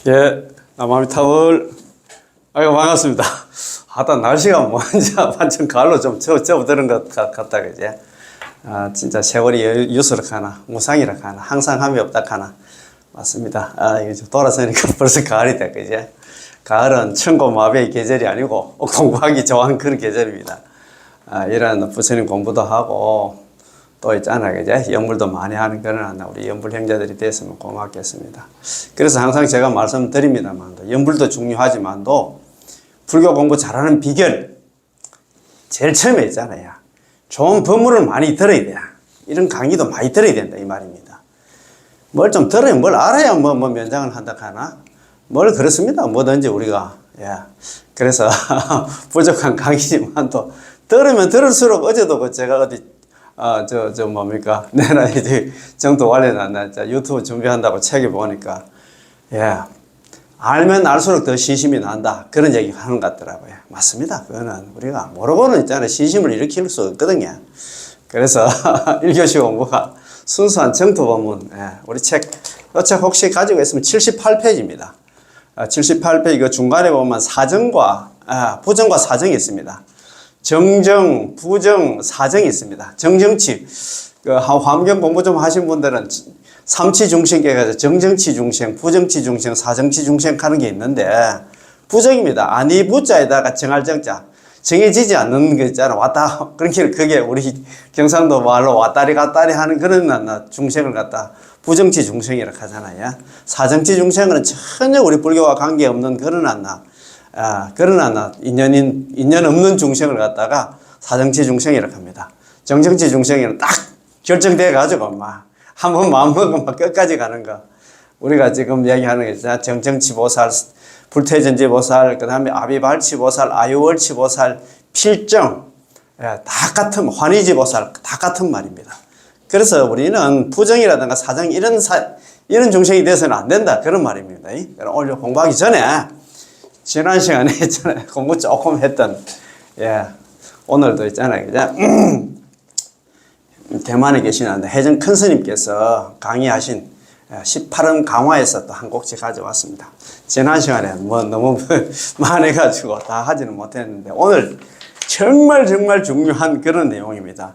예, 남아미타월. 아이고, 반갑습니다. 하다 날씨가 뭐, 이제 완전 가을로 좀 접어드는 것 같다, 그지? 아, 진짜 세월이 유스라 가나, 무상이라 가나, 항상 함이 없다 가나. 맞습니다. 아, 이게 돌아서니까 벌써 가을이 돼, 그지? 가을은 천고마비의 계절이 아니고, 공부하기 좋아하는 그런 계절입니다. 아, 이런 부처님 공부도 하고, 또 있잖아, 그제? 연불도 많이 하는 그런 우리 연불 형제들이 됐으면 고맙겠습니다. 그래서 항상 제가 말씀드립니다만, 연불도 중요하지만도, 불교 공부 잘하는 비결, 제일 처음에 있잖아요. 좋은 법문을 많이 들어야 돼. 이런 강의도 많이 들어야 된다, 이 말입니다. 뭘 좀 들어야, 뭘 알아야 뭐 면장을 한다 하나? 뭘 그렇습니다. 뭐든지 우리가. 예. 그래서, 부족한 강의지만 또, 들으면 들을수록 어제도 제가 어디, 뭡니까? 내가 이제 정도 관련한 유튜브 준비한다고 책에 보니까, 예. 알면 알수록 더 신심이 난다. 그런 얘기 하는 것 같더라고요. 맞습니다. 그거는 우리가 모르고는 있잖아요. 신심을 일으킬 수 없거든요. 그래서 1교시 공부가 순수한 정토 법문, 예. 우리 책, 이 책 혹시 가지고 있으면 78페이지입니다. 78페이지 그 중간에 보면 사정과, 부정과 사정이 있습니다. 정정, 부정, 사정이 있습니다. 정정치, 화엄경 공부 좀 하신 분들은 삼치중생계 가지고 정정치 중생, 부정치 중생, 사정치 중생 하는 게 있는데, 부정입니다. 아니 부자에다가 정할 정자. 정해지지 않는 거 있잖아. 왔다. 그러니까 그게 우리 경상도 말로 왔다리 갔다리 하는 그런 중생을 갖다 부정치 중생이라고 하잖아요. 사정치 중생은 전혀 우리 불교와 관계없는 그런 인연 없는 중생을 갖다가 사정치 중생이라고 합니다. 정정치 중생에는 딱 결정돼 가지고 한번 마음먹으면 끝까지 가는 거. 우리가 지금 얘기하는 게 있잖아. 정정치 보살, 불퇴전지 보살, 그 다음에 아비발치 보살, 아유월치 보살, 필정, 다 같은, 환희지 보살, 다 같은 말입니다. 그래서 우리는 부정이라든가 사정, 이런 중생이 돼서는 안 된다. 그런 말입니다. 오늘 공부하기 전에, 지난 시간에 있잖아요. 공부 조금 했던, 오늘도 있잖아요. 그죠? 대만에 계시는 혜정 큰 스님께서 강의하신 18원 강화에서 또 한 곡씩 가져왔습니다. 지난 시간에 너무 많아가지고 다 하지는 못했는데, 오늘 정말 중요한 그런 내용입니다.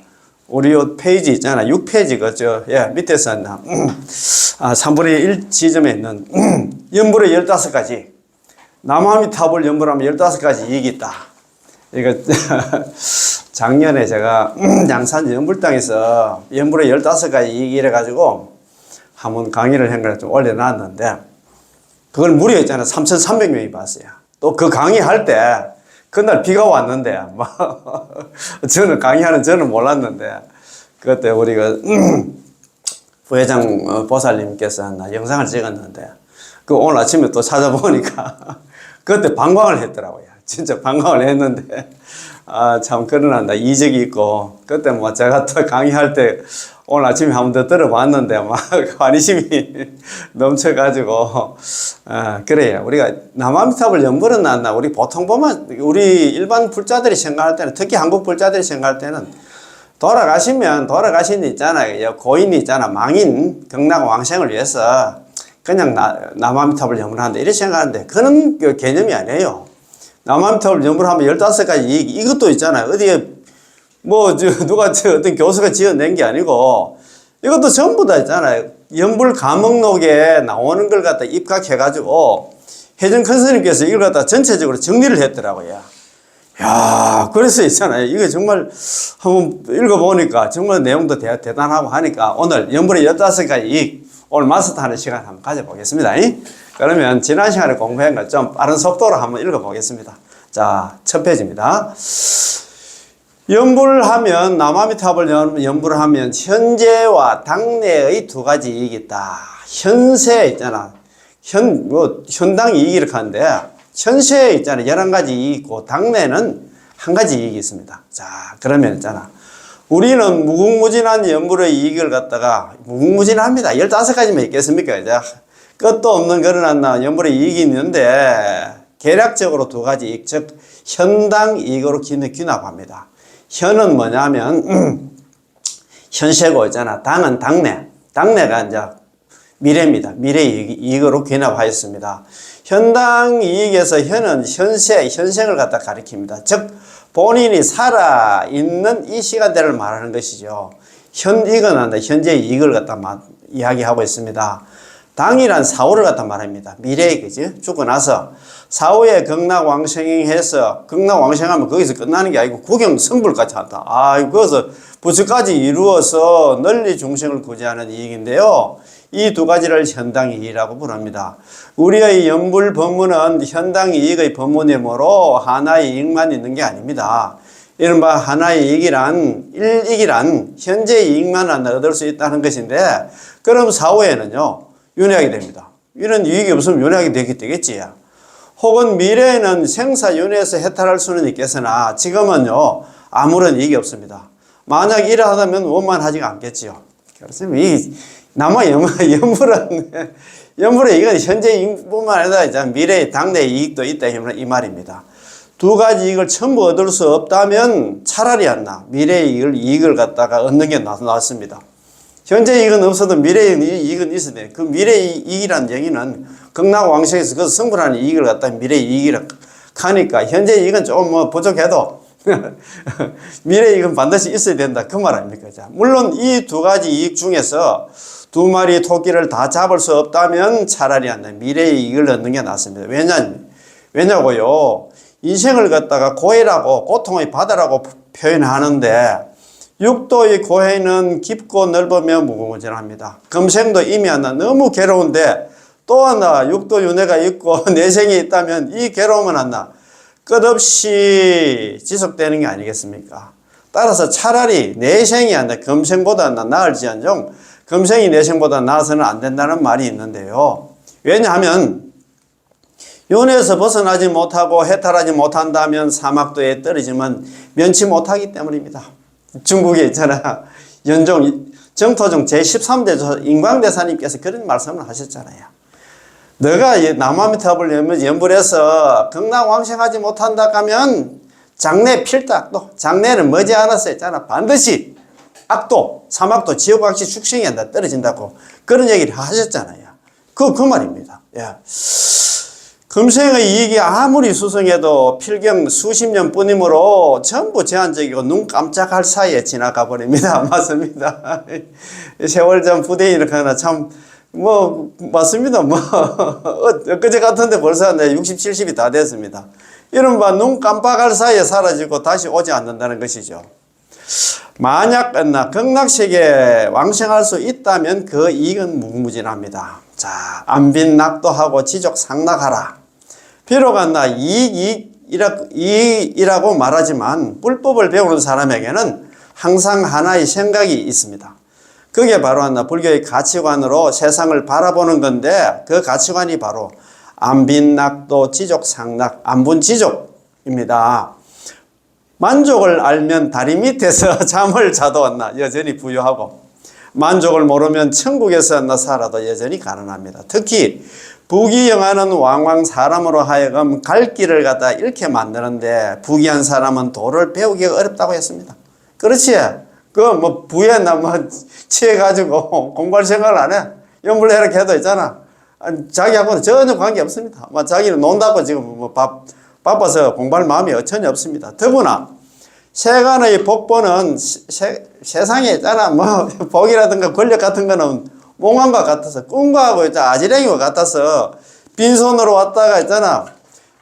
우리 요 페이지 있잖아. 6페이지, 그죠? 밑에서 3분의 1 지점에 있는 연불의 15가지. 남아미타불 연불하면 15가지 이익이 있다. 이거, 작년에 제가 양산 연불당에서 연불의 15가지 이익 이래가지고 한번 강의를 한 걸 좀 올려놨는데, 그걸 무려 있잖아요. 3,300명이 봤어요. 또 그 강의할 때, 그날 비가 왔는데, 저는 몰랐는데, 그때 우리가 부회장 보살님께서 영상을 찍었는데, 그 오늘 아침에 또 찾아보니까, 그때 방광을 했더라고요. 진짜 방광을 했는데, 참, 그러나, 이적이 있고, 그때 제가 또 강의할 때, 오늘 아침에 한 번 더 들어봤는데, 환희심이 넘쳐가지고, 그래요. 우리가 남아미타불 연불은 우리 보통 보면, 우리 일반 불자들이 생각할 때는, 특히 한국 불자들이 생각할 때는, 돌아가신 있잖아요. 고인이 있잖아. 망인, 경락 왕생을 위해서, 그냥 남아미타불 연불한다. 이렇게 생각하는데, 그런 개념이 아니에요. 남아미타불 연불하면 15가지 이익, 이것도 있잖아요. 어디에, 누가 어떤 교수가 지어낸 게 아니고, 이것도 전부 다 있잖아요. 연불 감목록에 나오는 걸 갖다 입각해가지고, 혜정 큰 스님께서 이걸 갖다 전체적으로 정리를 했더라고요. 야, 그래서 있잖아요. 이거 정말 한번 읽어보니까 정말 내용도 대단하고 하니까 오늘 연불의 15가지 이익, 오늘 마스터하는 시간 한번 가져보겠습니다. 그러면 지난 시간에 공부한 걸 좀 빠른 속도로 한번 읽어보겠습니다. 자, 첫 페이지입니다. 연불하면, 남아미타불 연불을 하면 현재와 당내의 2가지 이익이 있다. 현세 있잖아. 현당 이익이 이렇게 하는데, 현세에 있잖아. 11가지 이익이 있고, 당내는 1가지 이익이 있습니다. 자, 그러면 있잖아. 우리는 무궁무진한 연불의 이익을 갖다가, 무궁무진합니다. 15가지만 있겠습니까? 이제 끝도 없는 그런 연불의 이익이 있는데, 계략적으로 2가지 이익, 즉, 현당 이익으로 귀납합니다. 현은 뭐냐면, 현세고 있잖아. 당은 당내. 당내가 이제 미래입니다. 미래 이익으로 귀납하였습니다. 현당 이익에서 현은 현생을 갖다 가리킵니다. 즉 본인이 살아있는 이 시간대를 말하는 것이죠. 현이익은 현재 이익을 갖다 이야기하고 있습니다. 당이란 사후를 갖다 말합니다. 미래에 그지? 죽고 나서 사후에 극락왕생해서 극락왕생하면 거기서 끝나는 게 아니고 구경성불까지 한다. 거기서 부처까지 이루어서 널리 중생을 구제하는 이익인데요. 이 두 가지를 현당이익이라고 부릅니다. 우리의 연불 법문은 현당이익의 법문이므로 하나의 이익만 있는 게 아닙니다. 이른바 하나의 이익이란 현재 이익만 얻을 수 있다는 것인데, 그럼 사후에는요 윤회하게 됩니다. 이런 이익이 없으면 윤회하게 되겠지. 혹은 미래에는 생사윤회에서 해탈할 수는 있겠으나 지금은요 아무런 이익이 없습니다. 만약 이러하다면 원만하지가 않겠지요. 그래서 이 남아 연불은 이건 현재 이익뿐만 아니라 미래의 당내의 이익도 있다 이 말입니다. 두 가지 이익을 전부 얻을 수 없다면 차라리 미래의 이익을 갖다가 얻는 게 낫습니다. 현재 이익은 없어도 미래의 이익은 있어야 돼. 그 미래의 이익이라는 얘기는 극락왕생에서 그 성불하는 이익을 갖다 미래의 이익이라 하니까 현재 이익은 좀 부족해도 미래의 이익은 반드시 있어야 된다 그 말 아닙니까? 물론 이 두 가지 이익 중에서 두 마리 토끼를 다 잡을 수 없다면 차라리 미래의 이익을 얻는 게 낫습니다. 왜냐고요? 인생을 갖다가 고해라고 고통의 바다라고 표현하는데 육도의 고해는 깊고 넓으며 무궁무진합니다. 금생도 이미 너무 괴로운데 또 하나 육도 윤회가 있고 내생이 있다면 이 괴로움은 끝없이 지속되는 게 아니겠습니까? 따라서 차라리 내생이 금생보다 나을지언정 금생이 내생보다 나아서는 안 된다는 말이 있는데요. 왜냐하면 윤회에서 벗어나지 못하고 해탈하지 못한다면 사막도에 떨어지면 면치 못하기 때문입니다. 중국에 있잖아. 정토종 제13대조 인광대사님께서 그런 말씀을 하셨잖아요. 너가 나무아미 타블 연불해서 극락왕생하지 못한다 하면 장래 필탁도 장래는 머지않았어 했잖아. 반드시 악도, 사막도, 지옥악시 축생이 떨어진다고 그런 얘기를 하셨잖아요. 그 말입니다. 예. 금생의 이익이 아무리 수성해도 필경 수십 년 뿐이므로 전부 제한적이고 눈 깜짝할 사이에 지나가 버립니다. 맞습니다. 세월 전 부대인 이렇게 하나 참, 맞습니다. 엊그제 같은데 벌써 60, 70이 다 됐습니다. 이른바 눈 깜빡할 사이에 사라지고 다시 오지 않는다는 것이죠. 만약 극락세계에 왕생할 수 있다면 그 이익은 무궁무진합니다. 자, 안빈낙도하고 지족 상락하라. 비록 이익이라고 말하지만 불법을 배우는 사람에게는 항상 하나의 생각이 있습니다. 그게 바로 불교의 가치관으로 세상을 바라보는 건데 그 가치관이 바로 안빈낙도 지족 상락, 안분지족입니다. 만족을 알면 다리 밑에서 잠을 자도 여전히 부유하고 만족을 모르면 천국에서 살아도 여전히 가난합니다. 특히 부귀영화는 왕왕 사람으로 하여금 갈 길을 갖다 잃게 만드는데 부귀한 사람은 도를 배우기가 어렵다고 했습니다. 그렇지? 부에나 취해가지고 공부할 생각을 안 해. 연불해라 해도 있잖아. 자기하고는 전혀 관계 없습니다. 자기는 논다고 지금 바빠서 공부할 마음이 전혀 없습니다. 더구나 세간의 복보는 세상에 있잖아. 복이라든가 권력 같은 거는 몽환과 같아서 꿈과 아지랭이와 같아서 빈손으로 왔다가 있잖아.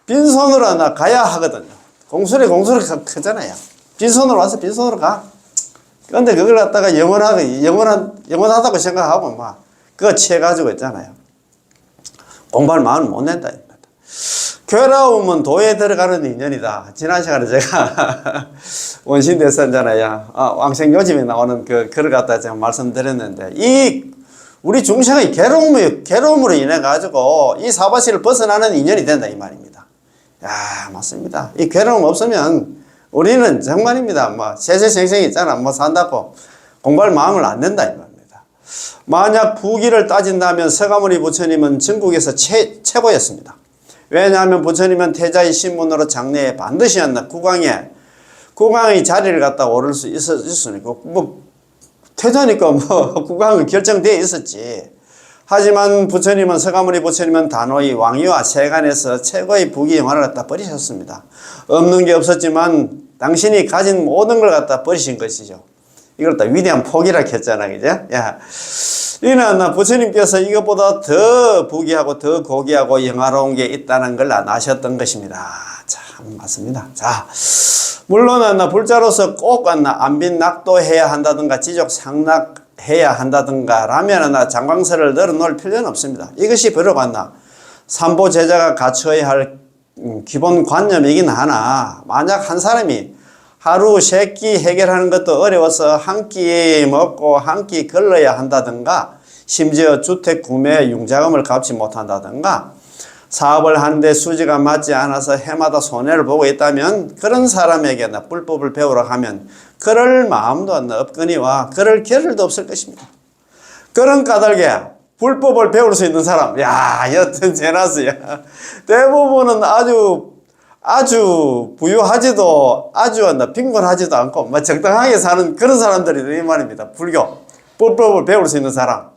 빈손으로 가야 하거든요. 공수를 크잖아요. 빈손으로 와서 빈손으로 가. 그런데 그걸 갖다가 영원하다고 생각하고 그거 취해가지고 있잖아요. 공부할 마음을 못 낸다. 괴로움은 도에 들어가는 인연이다. 지난 시간에 제가 원신대사잖아요. 왕생요즘에 나오는 글을 갖다 제가 말씀드렸는데, 우리 중생의 괴로움으로 인해 가지고 이 사바시를 벗어나는 인연이 된다 이 말입니다. 맞습니다. 이 괴로움 없으면 우리는 정말입니다. 세세생생이 있잖아. 산다고 공부할 마음을 안 낸다 이 말입니다. 만약 부귀를 따진다면 서가모니 부처님은 전국에서 최고였습니다. 왜냐하면 부처님은 태자의 신문으로 장래에 반드시 국왕의 자리를 갖다 오를 수 있으니까 태자니까 국왕은 결정되어 있었지. 하지만 부처님은, 서가모니 부처님은 단호히 왕위와 세간에서 최고의 부귀 영화를 갖다 버리셨습니다. 없는 게 없었지만 당신이 가진 모든 걸 갖다 버리신 것이죠. 이걸 다 위대한 포기라 했잖아, 그죠? 야, 이는 부처님께서 이것보다 더 부귀하고 더 고귀하고 영화로운 게 있다는 걸 아셨던 것입니다. 참 맞습니다. 자, 물론 불자로서 꼭 안빈낙도해야 한다든가 지족 상락해야 한다든가 라면 장광설을 늘어놓을 필요는 없습니다. 이것이 비록 삼보 제자가 갖춰야 할 기본 관념이긴 하나, 만약 한 사람이 하루 세 끼 해결하는 것도 어려워서 한 끼 먹고 한 끼 걸러야 한다든가, 심지어 주택 구매 융자금을 갚지 못한다든가, 사업을 하는데 수지가 맞지 않아서 해마다 손해를 보고 있다면 그런 사람에게 불법을 배우러 가면 그럴 마음도 없거니와 그럴 겨를도 없을 것입니다. 그런 까닭에 불법을 배울 수 있는 사람, 야, 여튼 제나스야. 대부분은 아주 부유하지도 아주 빈곤하지도 않고 적당하게 사는 그런 사람들이 이 말입니다. 불교 불법을 배울 수 있는 사람.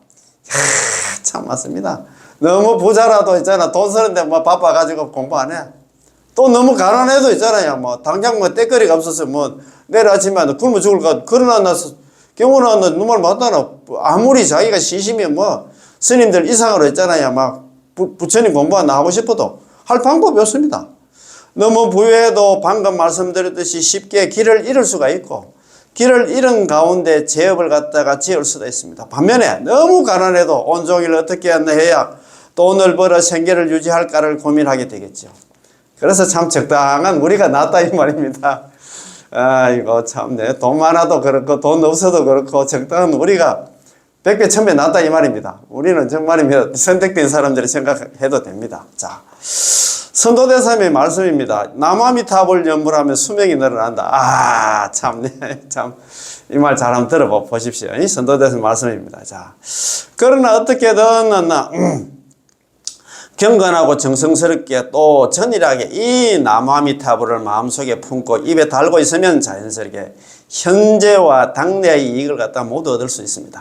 참 맞습니다. 너무 부자라도 있잖아, 돈 쓰는데 바빠가지고 공부 안 해. 또 너무 가난해도 있잖아요. 당장 때거리가 없어서 내일 아침에 굶어 죽을까 그런 경우는 눈물 맞다나 아무리 자기가 시시면 스님들 이상으로 있잖아요. 부처님 공부 하고 싶어도 할 방법이 없습니다. 너무 부유해도 방금 말씀드렸듯이 쉽게 길을 잃을 수가 있고, 길을 잃은 가운데 제업을 갖다가 지을 수도 있습니다. 반면에 너무 가난해도 온종일 어떻게 해야 돈을 벌어 생계를 유지할까를 고민하게 되겠죠. 그래서 참 적당한 우리가 낫다 이 말입니다. 아이고 참네, 돈 많아도 그렇고 돈 없어도 그렇고 적당한 우리가 100배 1000배 낫다 이 말입니다. 우리는 정말입니다. 선택된 사람들이 생각해도 됩니다. 자, 선도대사님의 말씀입니다. 남아미탑을 연불하면 수명이 늘어난다. 참네, 참 이 말 잘 한번 들어보십시오. 이 선도대사님 말씀입니다. 자, 그러나 어떻게든 경건하고 정성스럽게 또 전일하게 이 남아미타불을 마음속에 품고 입에 달고 있으면 자연스럽게 현재와 당내의 이익을 갖다 모두 얻을 수 있습니다.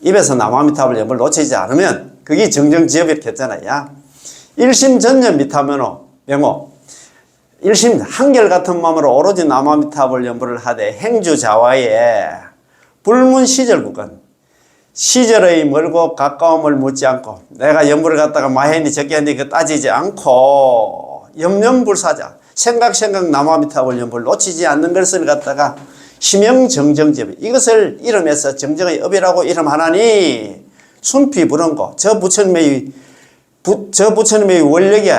입에서 남아미타불 염을 놓치지 않으면 그게 정정지업이 이렇게 했잖아요. 일심전념 미타면호 명호, 일심 한결같은 마음으로 오로지 남아미타불 염불을 하되 행주자와의 불문시절 구간, 시절의 멀고 가까움을 묻지 않고 내가 염불을 갖다가 많이 했니 적게 했니 그 따지지 않고 염염불사자 생각 남아미타불 염불 놓치지 않는 것을 갖다가 심영정정제비, 이것을 이름해서 정정의 업이라고 이름하나니 순피 불언고, 저 부처님의 원력이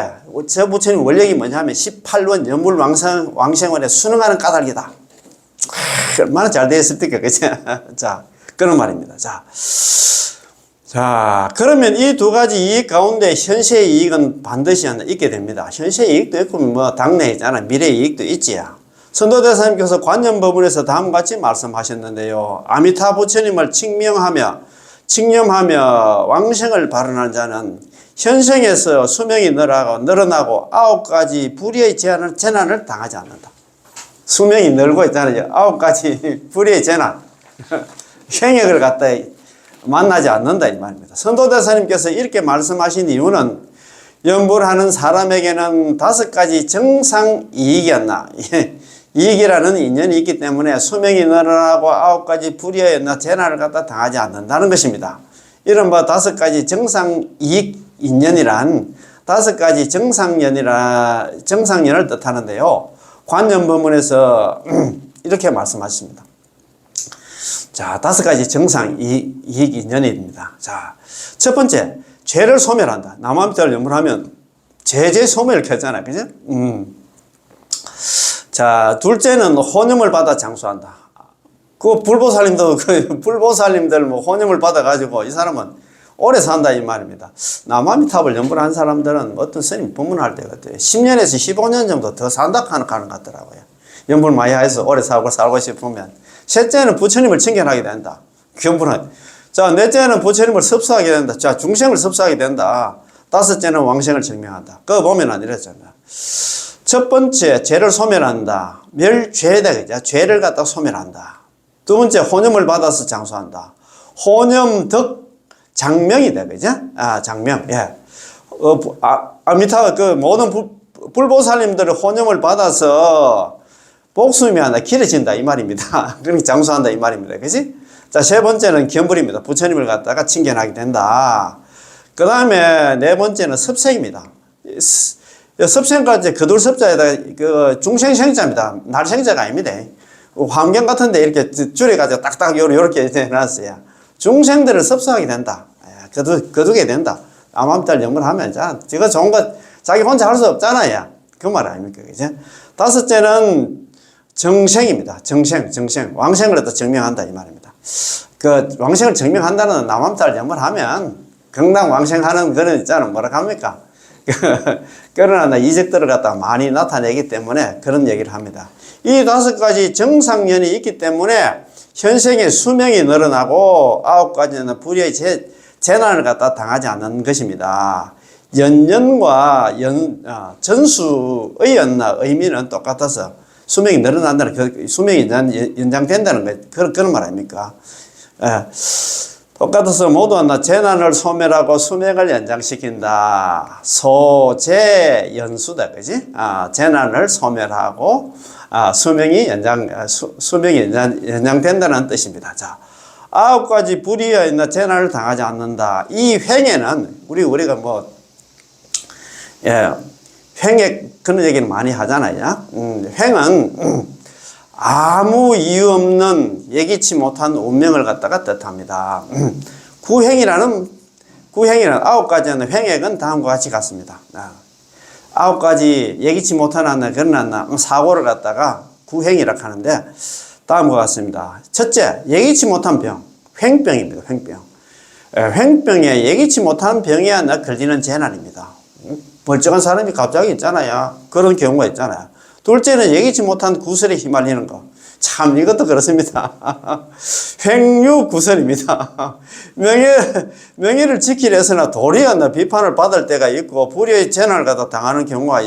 뭐냐면 18원 염불 왕생원에 순응하는 까닭이다. 얼마나 잘 되어 있을까, 그치? 자, 그런 말입니다. 자, 그러면 이 두 가지 이익 가운데 현세의 이익은 반드시 있게 됩니다. 현세의 이익도 있고, 당내에 있잖아. 미래의 이익도 있지요. 선도대사님께서 관념법문에서 다음과 같이 말씀하셨는데요. 아미타 부처님을 칭념하며 왕생을 발언한 자는 현생에서 수명이 늘어나고 9가지 불의의 재난을 당하지 않는다. 수명이 늘고 있잖아요. 9가지 불의의 재난. 행역을 갖다 만나지 않는다 이 말입니다. 선도대사님께서 이렇게 말씀하신 이유는 염불하는 사람에게는 5가지 정상 이익이었나. 이익이라는 인연이 있기 때문에 수명이 늘어나고 9가지 불의의 재난을 갖다 당하지 않는다는 것입니다. 이른바 5가지 정상 이익 인연이란 5가지 정상연을 뜻하는데요. 관념법문에서 이렇게 말씀하십니다. 자, 5가지 정상 이익 인연입니다. 자, 첫 번째, 죄를 소멸한다. 남아미타불 염불하면 죄 소멸을 켰잖아요. 그죠? 자, 둘째는 혼염을 받아 장수한다. 불보살님들 혼염을 받아가지고 이 사람은 오래 산다 이 말입니다. 남아미타불 염불한 사람들은 어떤 스님 법문할 때 같아요. 10년에서 15년 정도 더 산다 하는 것 같더라고요. 염불 많이 해서 오래 살고 싶으면. 셋째는 부처님을 칭견하게 된다. 염불은. 자, 넷째는 부처님을 섭수하게 된다. 자, 중생을 섭수하게 된다. 5째는 왕생을 증명한다. 그거 보면 이랬잖아요. 첫 번째, 죄를 소멸한다. 멸죄다. 그죠? 죄를 갖다 소멸한다. 두 번째, 혼염을 받아서 장수한다. 혼염 덕 장명이다. 그죠? 장명. 예. 아미타 그 모든 불보살님들의 혼념을 받아서 복숨이 하나 길어진다 이 말입니다. 그러니까 장수한다 이 말입니다. 그지? 자, 세 번째는 견불입니다. 부처님을 갖다가 칭견하게 된다. 그 다음에 네 번째는 섭생입니다. 섭생까지 거둘섭자에다 그 중생생자입니다. 날생자가 아닙니다. 환경 같은데 이렇게 줄여가지고 딱딱 요렇게 해놨어요. 중생들을 섭섭하게 된다. 거두게 된다. 암암달 영을 하면, 자, 저거 좋은 거 자기 혼자 할 수 없잖아요. 그 말 아닙니까? 그죠? 다섯째는 정생입니다. 정생. 왕생을 갖다 증명한다. 이 말입니다. 그 왕생을 증명한다는 남암달 영을 하면, 경당 왕생하는 그런 있잖아. 뭐라 합니까? 그러나 이적들을 갖다 많이 나타내기 때문에 그런 얘기를 합니다. 이 다섯 가지 정상연이 있기 때문에 현생의 수명이 늘어나고 아홉 가지는 불의의 재난을 갖다 당하지 않는 것입니다. 연년과 전수의 의미는 똑같아서 수명이 늘어난다는, 수명이 연장된다는 거, 그런 말 아닙니까? 똑같아서 모두 하나 재난을 소멸하고 수명을 연장시킨다. 소재연수다, 그지? 재난을 소멸하고 수명이 연장된다는 뜻입니다. 자, 아홉 가지 불의에 있는 재난을 당하지 않는다. 이 횡에는 우리가 횡에 그런 얘기는 많이 하잖아요. 횡은 아무 이유 없는 예기치 못한 운명을 갖다가 뜻합니다. 구행이라는 아홉 가지는 횡액은 다음과 같이 같습니다. 아홉 가지 예기치 못한 그런 사고를 갖다가 구행이라 하는데 다음과 같습니다. 첫째, 예기치 못한 병, 횡병입니다. 횡병. 횡병에 예기치 못한 병에 걸리는 재난입니다. 멀쩡한 사람이 갑자기 있잖아요. 그런 경우가 있잖아요. 둘째는 예기치 못한 구설에 휘말리는 거. 참, 이것도 그렇습니다. 횡유구설입니다. 명예를 지키려 해서나 도리어 비판을 받을 때가 있고 불의의 재난을 갖다 당하는 경우가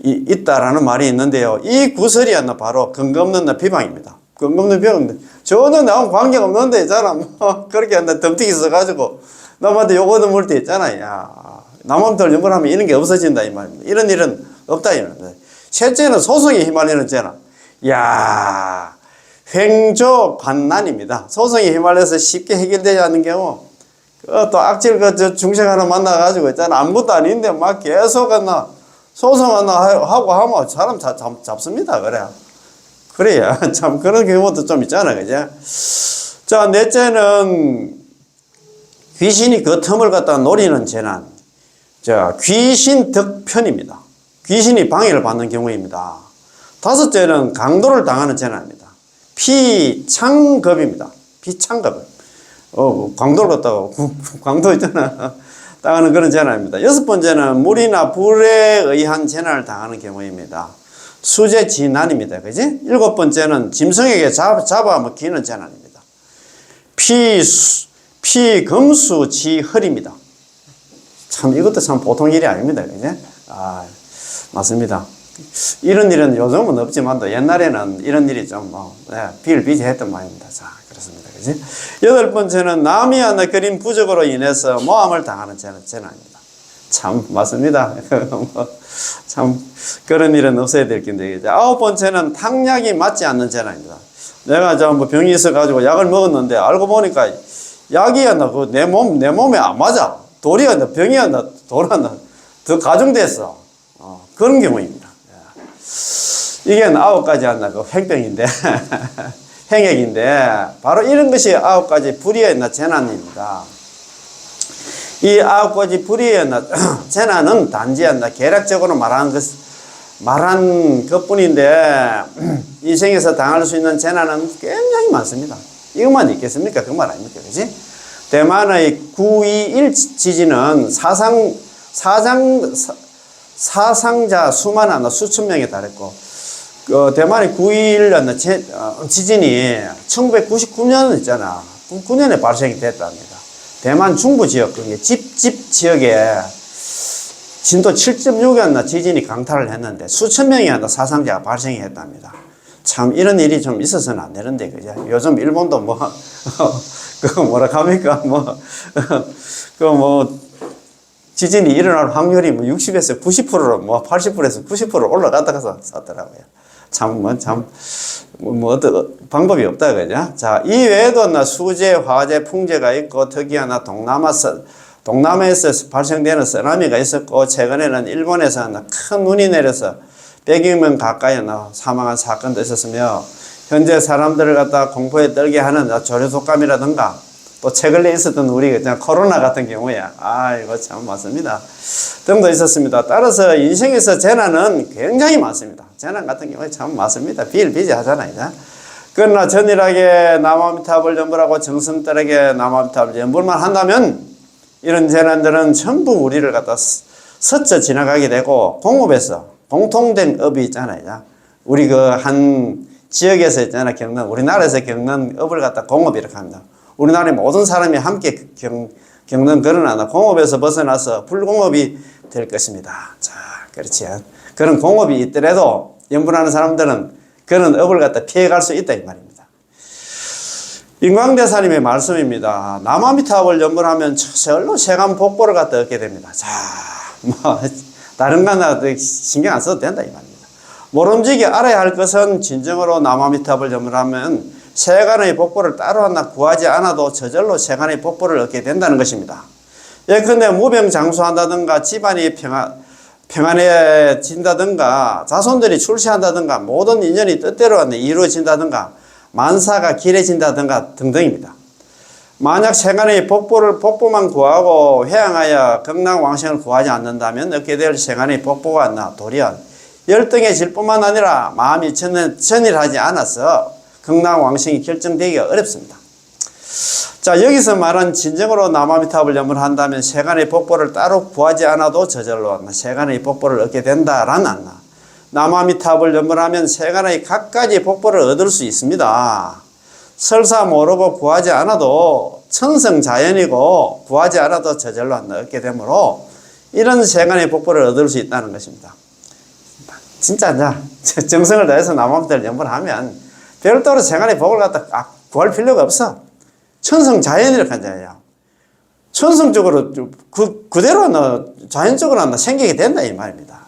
있다라는 말이 있는데요. 이 구설이 바로 근거 없는 비방입니다. 근거 없는 비방. 저는 나하고 관계가 없는데 있잖아. 그렇게 덤튀기 써가지고 남한테 요거 넘을 때 있잖아요. 남한테 연구하면 이런 게 없어진다 이 말입니다. 이런 일은 없다 이 말입니다. 셋째는 소송에 휘말리는 재난. 야, 횡조 관난입니다. 소송에 휘말려서 쉽게 해결되지 않는 경우, 또 악질 중생 하나 만나가지고 있잖아. 아무것도 아닌데 막 계속 소송 하고 하면 사람 잡습니다. 그래야 참 그런 경우도 좀 있잖아. 그죠? 자, 넷째는 귀신이 그 틈을 갖다 노리는 재난. 자, 귀신 득편입니다. 귀신이 방해를 받는 경우입니다. 다섯째는 강도를 당하는 재난입니다. 피창급입니다. 피창급. 강도를 갖다가, 강도 있잖아. 당하는 그런 재난입니다. 여섯 번째는 물이나 불에 의한 재난을 당하는 경우입니다. 수재진난입니다. 그지? 일곱 번째는 짐승에게 잡아 기는 재난입니다. 피금수지허입니다. 참, 이것도 참 보통 일이 아닙니다. 그지? 맞습니다. 이런 일은 요즘은 없지만도 옛날에는 이런 일이 좀 비일비재했던 모양입니다. 자, 그렇습니다. 그지? 여덟 번째는 남이 그린 부적으로 인해서 모함을 당하는 재난입니다. 참, 맞습니다. 참, 그런 일은 없어야 될 텐데. 아홉 번째는 탕약이 맞지 않는 재난입니다. 내가 병이 있어가지고 약을 먹었는데 알고 보니까 약이 내 몸에 안 맞아. 병이 더 가중됐어. 그런 경우입니다. 이게 아홉 가지 그 횡병인데, 행액인데, 바로 이런 것이 아홉 가지 불의의 재난입니다. 이 아홉 가지 불의의 재난은 단지 계략적으로 말한 것뿐인데, 인생에서 당할 수 있는 재난은 굉장히 많습니다. 이것만 있겠습니까? 그 말 아닙니까? 그지? 대만의 9.21 지진은 사상자 수만 수천 명에 달했고, 대만의 9.21 지진이 1999년 있잖아. 9년에 발생이 됐답니다. 대만 중부 지역, 집 지역에 진도 7.6의 지진이 강타를 했는데 수천 명의 사상자가 발생이 했답니다. 참, 이런 일이 좀 있어서는 안 되는데, 그죠? 요즘 일본도 그 뭐라 합니까? 지진이 일어날 확률이 60에서 90%로 80%에서 90% 올라갔다가 샀더라고요. 어떤 방법이 없다, 그죠? 자, 이 외에도 수재, 화재, 풍재가 있고, 특이한 동남아에서 발생되는 쓰나미가 있었고, 최근에는 일본에서 큰 눈이 내려서 100여 명 가까이 사망한 사건도 있었으며, 현재 사람들을 공포에 떨게 하는 조류독감이라든가, 또 최근에 있었던 우리 코로나 같은 경우에, 이거 참 많습니다. 등도 있었습니다. 따라서 인생에서 재난은 굉장히 많습니다. 재난 같은 경우에 참 많습니다. 비일비재하잖아요. 그러나 전일하게 남아미타불 연불하고 정성떨하게 남아미타불 연불만 한다면 이런 재난들은 전부 우리를 스쳐 지나가게 되고, 공업에서 공통된 업이 있잖아요. 우리 한 지역에서 있잖아, 우리나라에서 겪는 업을 공업 이렇게 합니다. 우리나라의 모든 사람이 함께 겪는 그런 공업에서 벗어나서 불공업이 될 것입니다. 자, 그렇지. 그런 공업이 있더라도 연분하는 사람들은 그런 업을 피해갈 수 있다 이 말입니다. 인광대사님의 말씀입니다. 남아미타불 연분하면 저절로 세간 복보를 얻게 됩니다. 자, 다른 거 하나 신경 안 써도 된다 이 말입니다. 모름지기 알아야 할 것은 진정으로 남아미타불 연분하면 세간의 복보를 따로 구하지 않아도 저절로 세간의 복보를 얻게 된다는 것입니다. 예컨대 무병장수한다든가 집안이 평안해진다든가 자손들이 출세한다든가 모든 인연이 뜻대로 이루어진다든가 만사가 길해진다든가 등등입니다. 만약 세간의 복보만 구하고 회양하여 극락왕생을 구하지 않는다면 얻게 될 세간의 복보가 도리어 열등해질 뿐만 아니라 마음이 전일하지 않아서 극락왕생이 결정되기가 어렵습니다. 자, 여기서 말한 진정으로 남아미타불 연불한다면 세간의 복보를 따로 구하지 않아도 저절로 세간의 복보를 얻게 된다라는 남아미타불 연불하면 세간의 각가지 복보를 얻을 수 있습니다. 설사 모르고 구하지 않아도 천성자연이고 구하지 않아도 저절로 얻게 되므로 이런 세간의 복보를 얻을 수 있다는 것입니다. 진짜 정성을 다해서 남아미타불 연불하면 별도로 세간의 복을 구할 필요가 없어. 천성자연이라고 하잖아요. 천성적으로 그대로 자연적으로 생기게 된다 이 말입니다.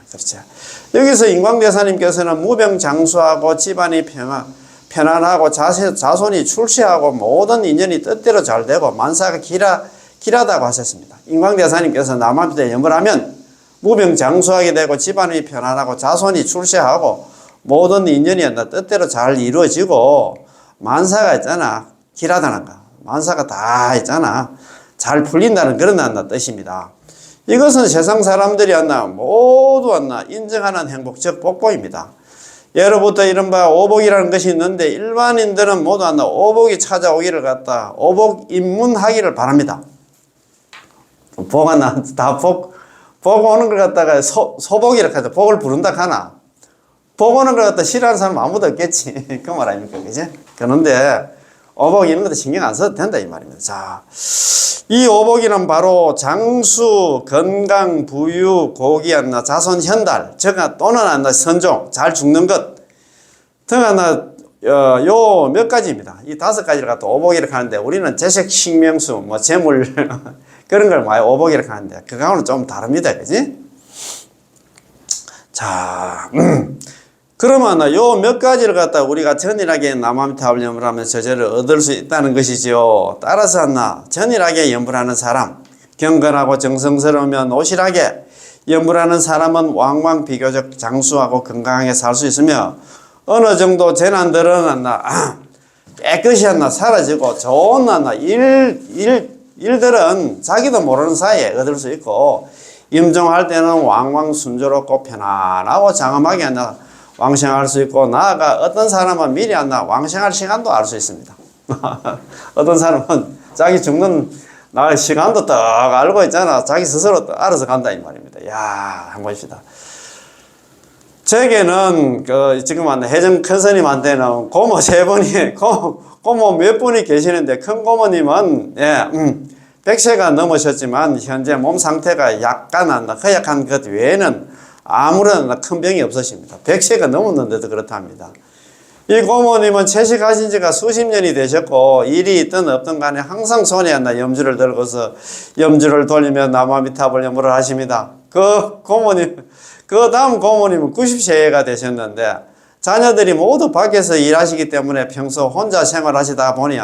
그렇죠. 여기서 인광대사님께서는 무병장수하고 집안이 편안하고 자손이 출세하고 모든 인연이 뜻대로 잘 되고 만사가 길하다고 하셨습니다. 인광대사님께서 남아미타불 연불하면 무병장수하게 되고 집안이 편안하고 자손이 출세하고 모든 인연이 뜻대로 잘 이루어지고 만사가 있잖아. 길하다는 거. 만사가 다 있잖아. 잘 풀린다는 그런 뜻입니다. 이것은 세상 사람들이 모두 인정하는 행복, 즉 복보입니다. 예로부터 이른바 오복이라는 것이 있는데 일반인들은 모두 오복이 찾아오기를 오복 입문하기를 바랍니다. 복 오는 걸 소복이라고 하죠. 복을 부른다 하나. 복 오는 걸 싫어하는 사람 아무도 없겠지. 그 말 아닙니까? 그지? 그런데 오복 이런 것도 신경 안 써도 된다 이 말입니다. 자, 이 오복이는 바로 장수, 건강, 부유, 고기 자손 현달, 즉 또는 선종, 잘 죽는 것 등 요 몇 가지입니다. 이 5가지를 오복이라고 하는데 우리는 재색, 식명수, 재물 그런 걸 많이 오복이라고 하는데 그거는 좀 다릅니다. 그지? 자, 그러면 요 몇 가지를 우리가 전일하게 남아미타불 연불하면 저절로 얻을 수 있다는 것이지요. 따라서 전일하게 연불하는 사람, 경건하고 정성스러우면 오실하게 연불하는 사람은 왕왕 비교적 장수하고 건강하게 살 수 있으며 어느 정도 재난들은 깨끗이 사라지고 좋은 일들은 자기도 모르는 사이에 얻을 수 있고 임종할 때는 왕왕 순조롭고 편안하고 장엄하게 왕생할 수 있고 나아가 어떤 사람은 미리 왕생할 시간도 알 수 있습니다. 어떤 사람은 자기 죽는 날 시간도 딱 알고 있잖아. 자기 스스로 알아서 간다 이 말입니다. 야, 한번 봅시다. 제게는 지금 혜정 큰스님한테는 고모 3분이 고모 몇 분이 계시는데 큰 고모님은 100세가 넘으셨지만 현재 몸 상태가 약간 허약한 것 외에는 아무런 큰 병이 없으십니다. 100세가 넘었는데도 그렇답니다. 이 고모님은 채식하신 지가 수십 년이 되셨고, 일이 있든 없든 간에 항상 손에 염주를 들고서 염주를 돌리며 나무아미타불 염불을 하십니다. 그 고모님, 그 다음 고모님은 90세가 되셨는데, 자녀들이 모두 밖에서 일하시기 때문에 평소 혼자 생활하시다 보니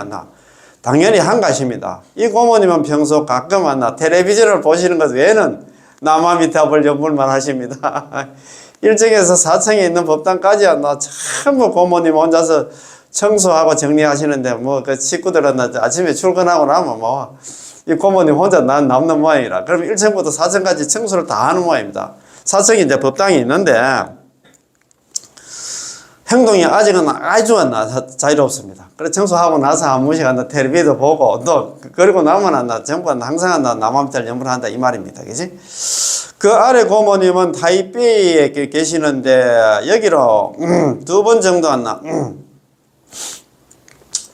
당연히 한가십니다. 이 고모님은 평소 가끔 텔레비전을 보시는 것 외에는 나무아미타불 염불만 하십니다. 1층에서 4층에 있는 법당까지 전부 고모님 혼자서 청소하고 정리하시는데, 그 식구들은 아침에 출근하고 나면 이 고모님 혼자 남는 모양이라. 그럼 1층부터 4층까지 청소를 다 하는 모양입니다. 4층에 이제 법당이 있는데, 행동이 아직은 아주 자유롭습니다. 그래서 청소하고 나서 한 번씩 텔레비도 보고, 또, 그리고 나면 전부 항상 나무아미타불 염불을 한다, 이 말입니다. 그지? 그 아래 고모님은 타이베이에 계시는데, 여기로, 2번 정도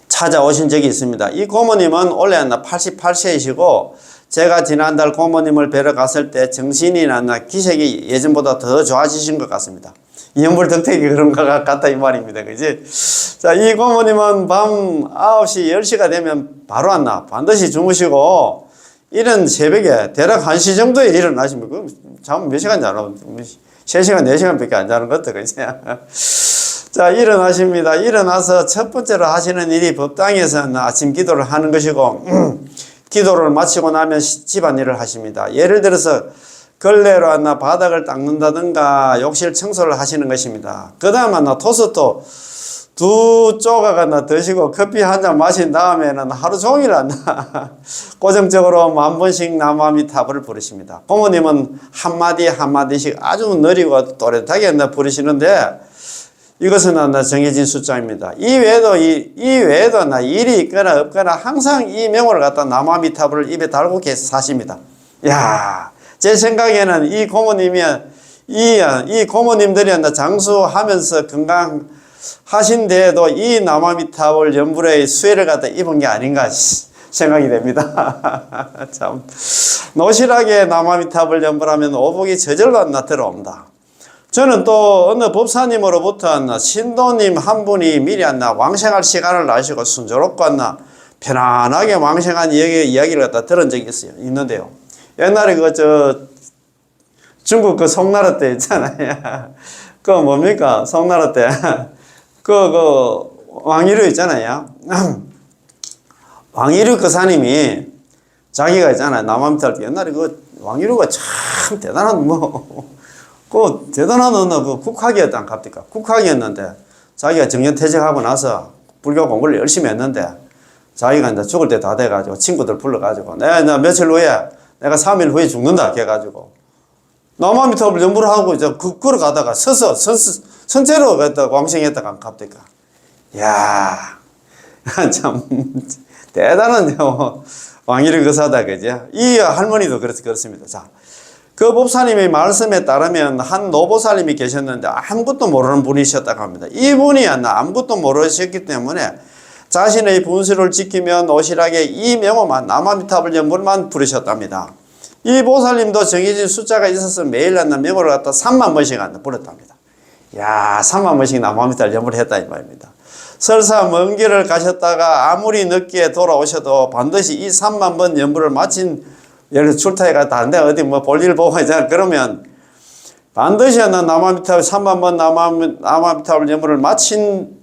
찾아오신 적이 있습니다. 이 고모님은 원래 88세이시고, 제가 지난달 고모님을 뵈러 갔을 때 정신이 기색이 예전보다 더 좋아지신 것 같습니다. 염불 덕택이 그런 것 같다, 이 말입니다. 그지? 자, 이 고모님은 밤 9시, 10시가 되면 바로 반드시 주무시고, 이른 새벽에 대략 1시 정도에 일어나시면, 잠 몇 시간 자나? 3시간, 4시간 밖에 안 자는 것도, 그지? 자, 일어나십니다. 일어나서 첫 번째로 하시는 일이 법당에서 아침 기도를 하는 것이고, 기도를 마치고 나면 집안일을 하십니다. 예를 들어서, 걸레로 바닥을 닦는다든가 욕실 청소를 하시는 것입니다. 그 다음 토스트 2조각 드시고 커피 한 잔 마신 다음에는 하루 종일 고정적으로 10,000번씩 나무아미타불을 부르십니다. 고모님은 한마디 한마디씩 아주 느리고 또렷하게 부르시는데, 이것은 정해진 숫자입니다. 이 외에도 일이 있거나 없거나 항상 이 명호를 갖다 나무아미타불을 입에 달고 사십니다. 야, 제 생각에는 이 고모님이, 이 고모님들이 장수하면서 건강하신데도 이 나무아미타불 염불의 수혜를 갖다 입은 게 아닌가 생각이 됩니다. 참, 노실하게 나무아미타불 염불하면 오복이 저절로 들어옵니다. 저는 또 어느 법사님으로부터 신도님 한 분이 미리 왕생할 시간을 나시고 순조롭고 편안하게 왕생한 이야기를 갖다 들은 적이 있는데요. 옛날에 중국 송나라 때 있잖아요. 뭡니까? 송나라 때. 왕이류 있잖아요. 왕이류 사님이 자기가 있잖아요. 나무아미타불 옛날에 왕이류가 참 대단한 대단한 국학이었단 갑니까? 국학이었는데, 자기가 정년퇴직하고 나서 불교 공부를 열심히 했는데, 자기가 이제 죽을 때 다 돼가지고 친구들 불러가지고, 나 며칠 후에 내가 3일 후에 죽는다 해가지고 나무아미타불 염불을 하고 이제 걸어가다가 서서 선체로 왕생했다가 갑니까? 이야, 참 대단한 왕이류 거사다, 그죠? 이 할머니도 그렇습니다. 자, 그 법사님의 말씀에 따르면 한 노보살님이 계셨는데 아무것도 모르는 분이셨다고 합니다. 이분이 아무것도 모르셨기 때문에 자신의 분수를 지키며 노실하게 이 명호만 나무아미타불 염불만 부르셨답니다. 이 보살님도 정해진 숫자가 있어서 매일 명호를 갖다 30,000번씩 불렀답니다. 야, 30,000번씩 나무아미타불 염불을 했다, 이 말입니다. 설사 먼 길을 가셨다가 아무리 늦게 돌아오셔도 반드시 이 30,000번 염불을 마친, 예를 들어 출타해가 다른 데 어디 볼일 보고 있잖아. 그러면 반드시 나무아미타불 30,000번 나무아미타불 염불을 마친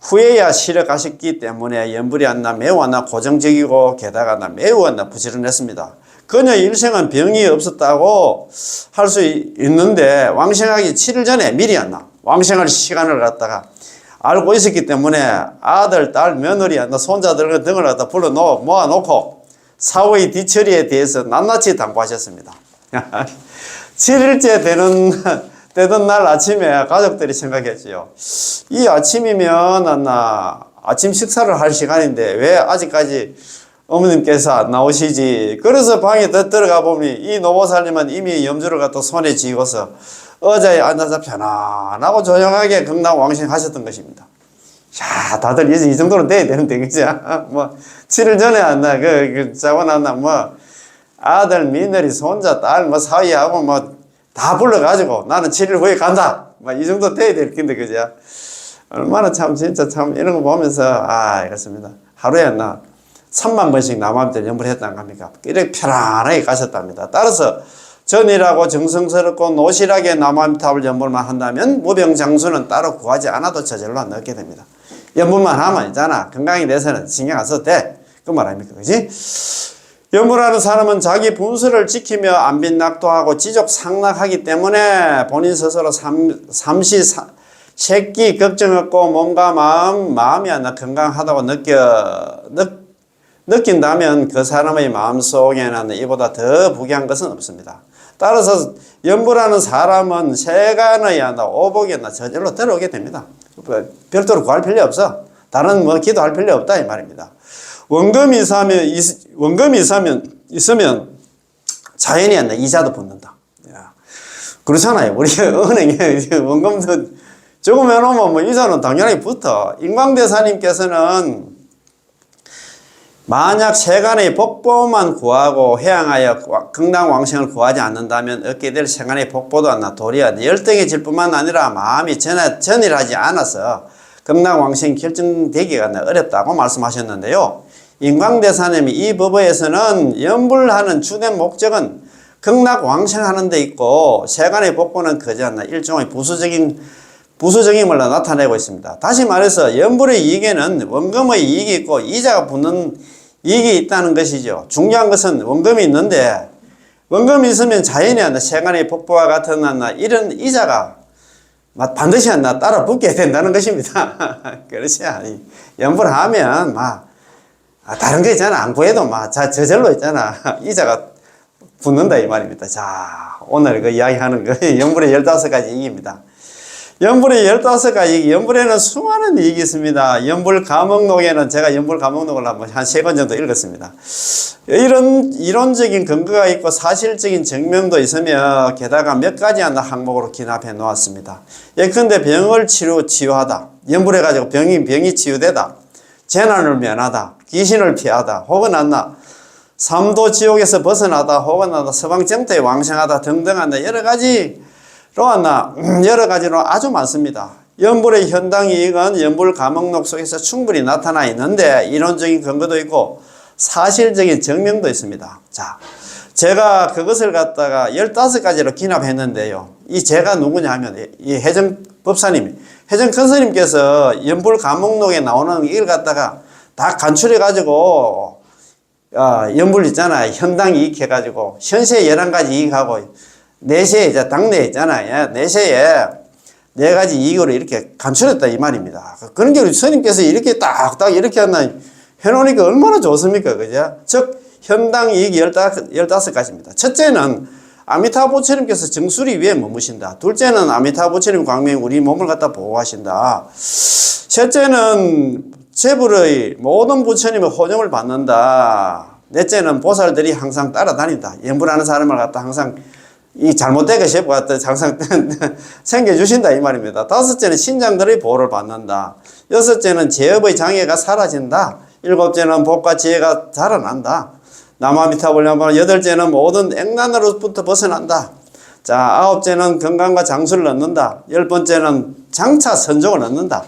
후에야 실에 가셨기 때문에 염불이 매우 고정적이고 게다가 매우 부지런했습니다. 그녀 일생은 병이 없었다고 할 수 있는데 왕생하기 7일 전에 미리 왕생할 시간을 갖다가 알고 있었기 때문에 아들, 딸, 며느리, 손자들 등을 갖다 모아놓고 사후의 뒤처리에 대해서 낱낱이 당부하셨습니다. 7일째 되던 날 아침에 가족들이 생각했지요. 이 아침이면 아침 식사를 할 시간인데 왜 아직까지 어머님께서 안 나오시지? 그래서 방에 들어가 보니 이 노보살님은 이미 염주를 갖다 손에 쥐고서 의자에 앉아서 편안하고 조용하게 건강왕생하셨던 것입니다. 야, 다들 이제 이 정도는 돼야 되는데, 그죠? 7일 전에 자고 아들, 며느리, 손자, 딸, 사위하고 다 불러가지고 나는 7일 후에 간다. 이 정도 돼야 될 텐데, 그죠? 얼마나 참, 진짜 참, 이런 거 보면서, 이렇습니다. 하루에 3만 번씩 남아밑에 연불했다는 겁니까? 이렇게 편안하게 가셨답니다. 따라서 전일하고 정성스럽고 노실하게 남아미탑을 연불만 한다면 무병장수는 따로 구하지 않아도 저절로 넣게 됩니다. 연불만 하면 있잖아. 건강에 대해서는 신경 안 써도 돼. 그 말 아닙니까? 그지? 연불하는 사람은 자기 분수를 지키며 안빈낙도하고 지족상락하기 때문에 본인 스스로 삼시 새끼 걱정 없고 몸과 마음이 건강하다고 느낀다면 그 사람의 마음속에는 이보다 더 부귀한 것은 없습니다. 따라서 연불하는 사람은 세간의 오복이나 저절로 들어오게 됩니다. 별도로 구할 필요 없어. 다른 기도할 필요 없다 이 말입니다. 원금이 있으면 자연히 이자도 붙는다. 그렇잖아요. 우리 은행에 원금도 조금 해놓으면 이자는 당연히 붙어. 인광대사님께서는 만약 세간의 복보만 구하고 해양하여 극락왕생을 구하지 않는다면 얻게 될 세간의 복보도 도리어 열등해질 뿐만 아니라 마음이 전일하지 않아서 극락왕생이 결정되기가 어렵다고 말씀하셨는데요. 인광대사님이 이 법에서는 연불하는 주된 목적은 극락왕생하는 데 있고 세간의 복보는 그저 일종의 부수적임을 나타내고 있습니다. 다시 말해서 연불의 이익에는 원금의 이익이 있고 이자가 붙는 이익이 있다는 것이죠. 중요한 것은 원금이 있는데 원금이 있으면 자연히 세간의 복보와 같은 이런 이자가 반드시 따라 붙게 된다는 것입니다. 그렇지. 연불하면 다른 거 있잖아. 안 구해도 저절로 있잖아. 이자가 붙는다 이 말입니다. 자, 오늘 그 이야기하는 거 연불의 15가지 이익입니다. 연불의 15가지, 연불에는 수많은 이익이 있습니다. 연불 감옥록에는 제가 연불 감옥록을 한 3권 정도 읽었습니다. 이런 이론적인 근거가 있고 사실적인 증명도 있으며 게다가 몇 가지 항목으로 기납해 놓았습니다. 예컨대 병을 치유하다. 연불해가지고 병이 치유되다. 재난을 면하다. 귀신을 피하다. 혹은 삼도 지옥에서 벗어나다. 혹은 서방정토에 왕생하다 등등 여러 가지로 아주 많습니다. 연불의 현당 이익은 연불 감옥록 속에서 충분히 나타나 있는데 이론적인 근거도 있고 사실적인 증명도 있습니다. 자, 제가 그것을 갖다가 15가지로 기납했는데요. 이 제가 누구냐 하면 이 혜정 법사님, 혜정 큰스님께서 연불 감옥록에 나오는 이걸 갖다가 다 간추려 가지고 연불 있잖아요. 현당 이익 해가지고 현세 11가지 이익하고 내세에 이제 당내에 있잖아요. 내세에 4가지 이익으로 이렇게 간추렸다 이 말입니다. 그런 게 우리 스님께서 이렇게 딱딱 이렇게 해놓으니까 얼마나 좋습니까? 그죠? 즉 현당 이익 15가지입니다. 첫째는 아미타부 부처님께서 정수리 위에 머무신다. 둘째는 아미타부 부처님 광명이 우리 몸을 갖다 보호하신다. 셋째는 재불의 모든 부처님의 호정을 받는다. 넷째는 보살들이 항상 따라다닌다. 연불하는 사람을 갖다 항상 이 잘못되게 셰프 갖다 항상 챙겨주신다 이 말입니다. 다섯째는 신장들의 보호를 받는다. 여섯째는 제업의 장애가 사라진다. 일곱째는 복과 지혜가 자라난다. 남아미타불 연불. 여덟째는 모든 액난으로부터 벗어난다. 자, 아홉째는 건강과 장수를 얻는다. 10번째는 장차 선종을 얻는다.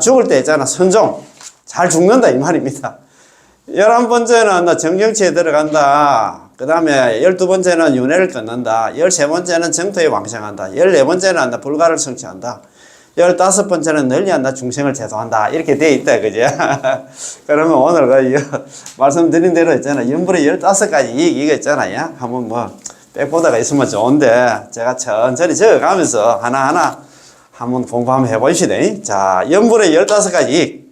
죽을 때 있잖아. 선종. 잘 죽는다 이 말입니다. 11번째는 정경치에 들어간다. 그 다음에 12번째는 윤회를 끊는다. 13번째는 정토에 왕생한다. 14번째는 불가를 성취한다. 15번째는 널리 중생을 제도한다. 이렇게 되어 있다. 그죠? 그러면 오늘 말씀드린 대로 있잖아. 연불의 15가지 이거 있잖아요. 한번 백보다가 있으면 좋은데 제가 천천히 적어가면서 하나하나 한번 공부 한번 해보시다. 자, 연불의 15가지.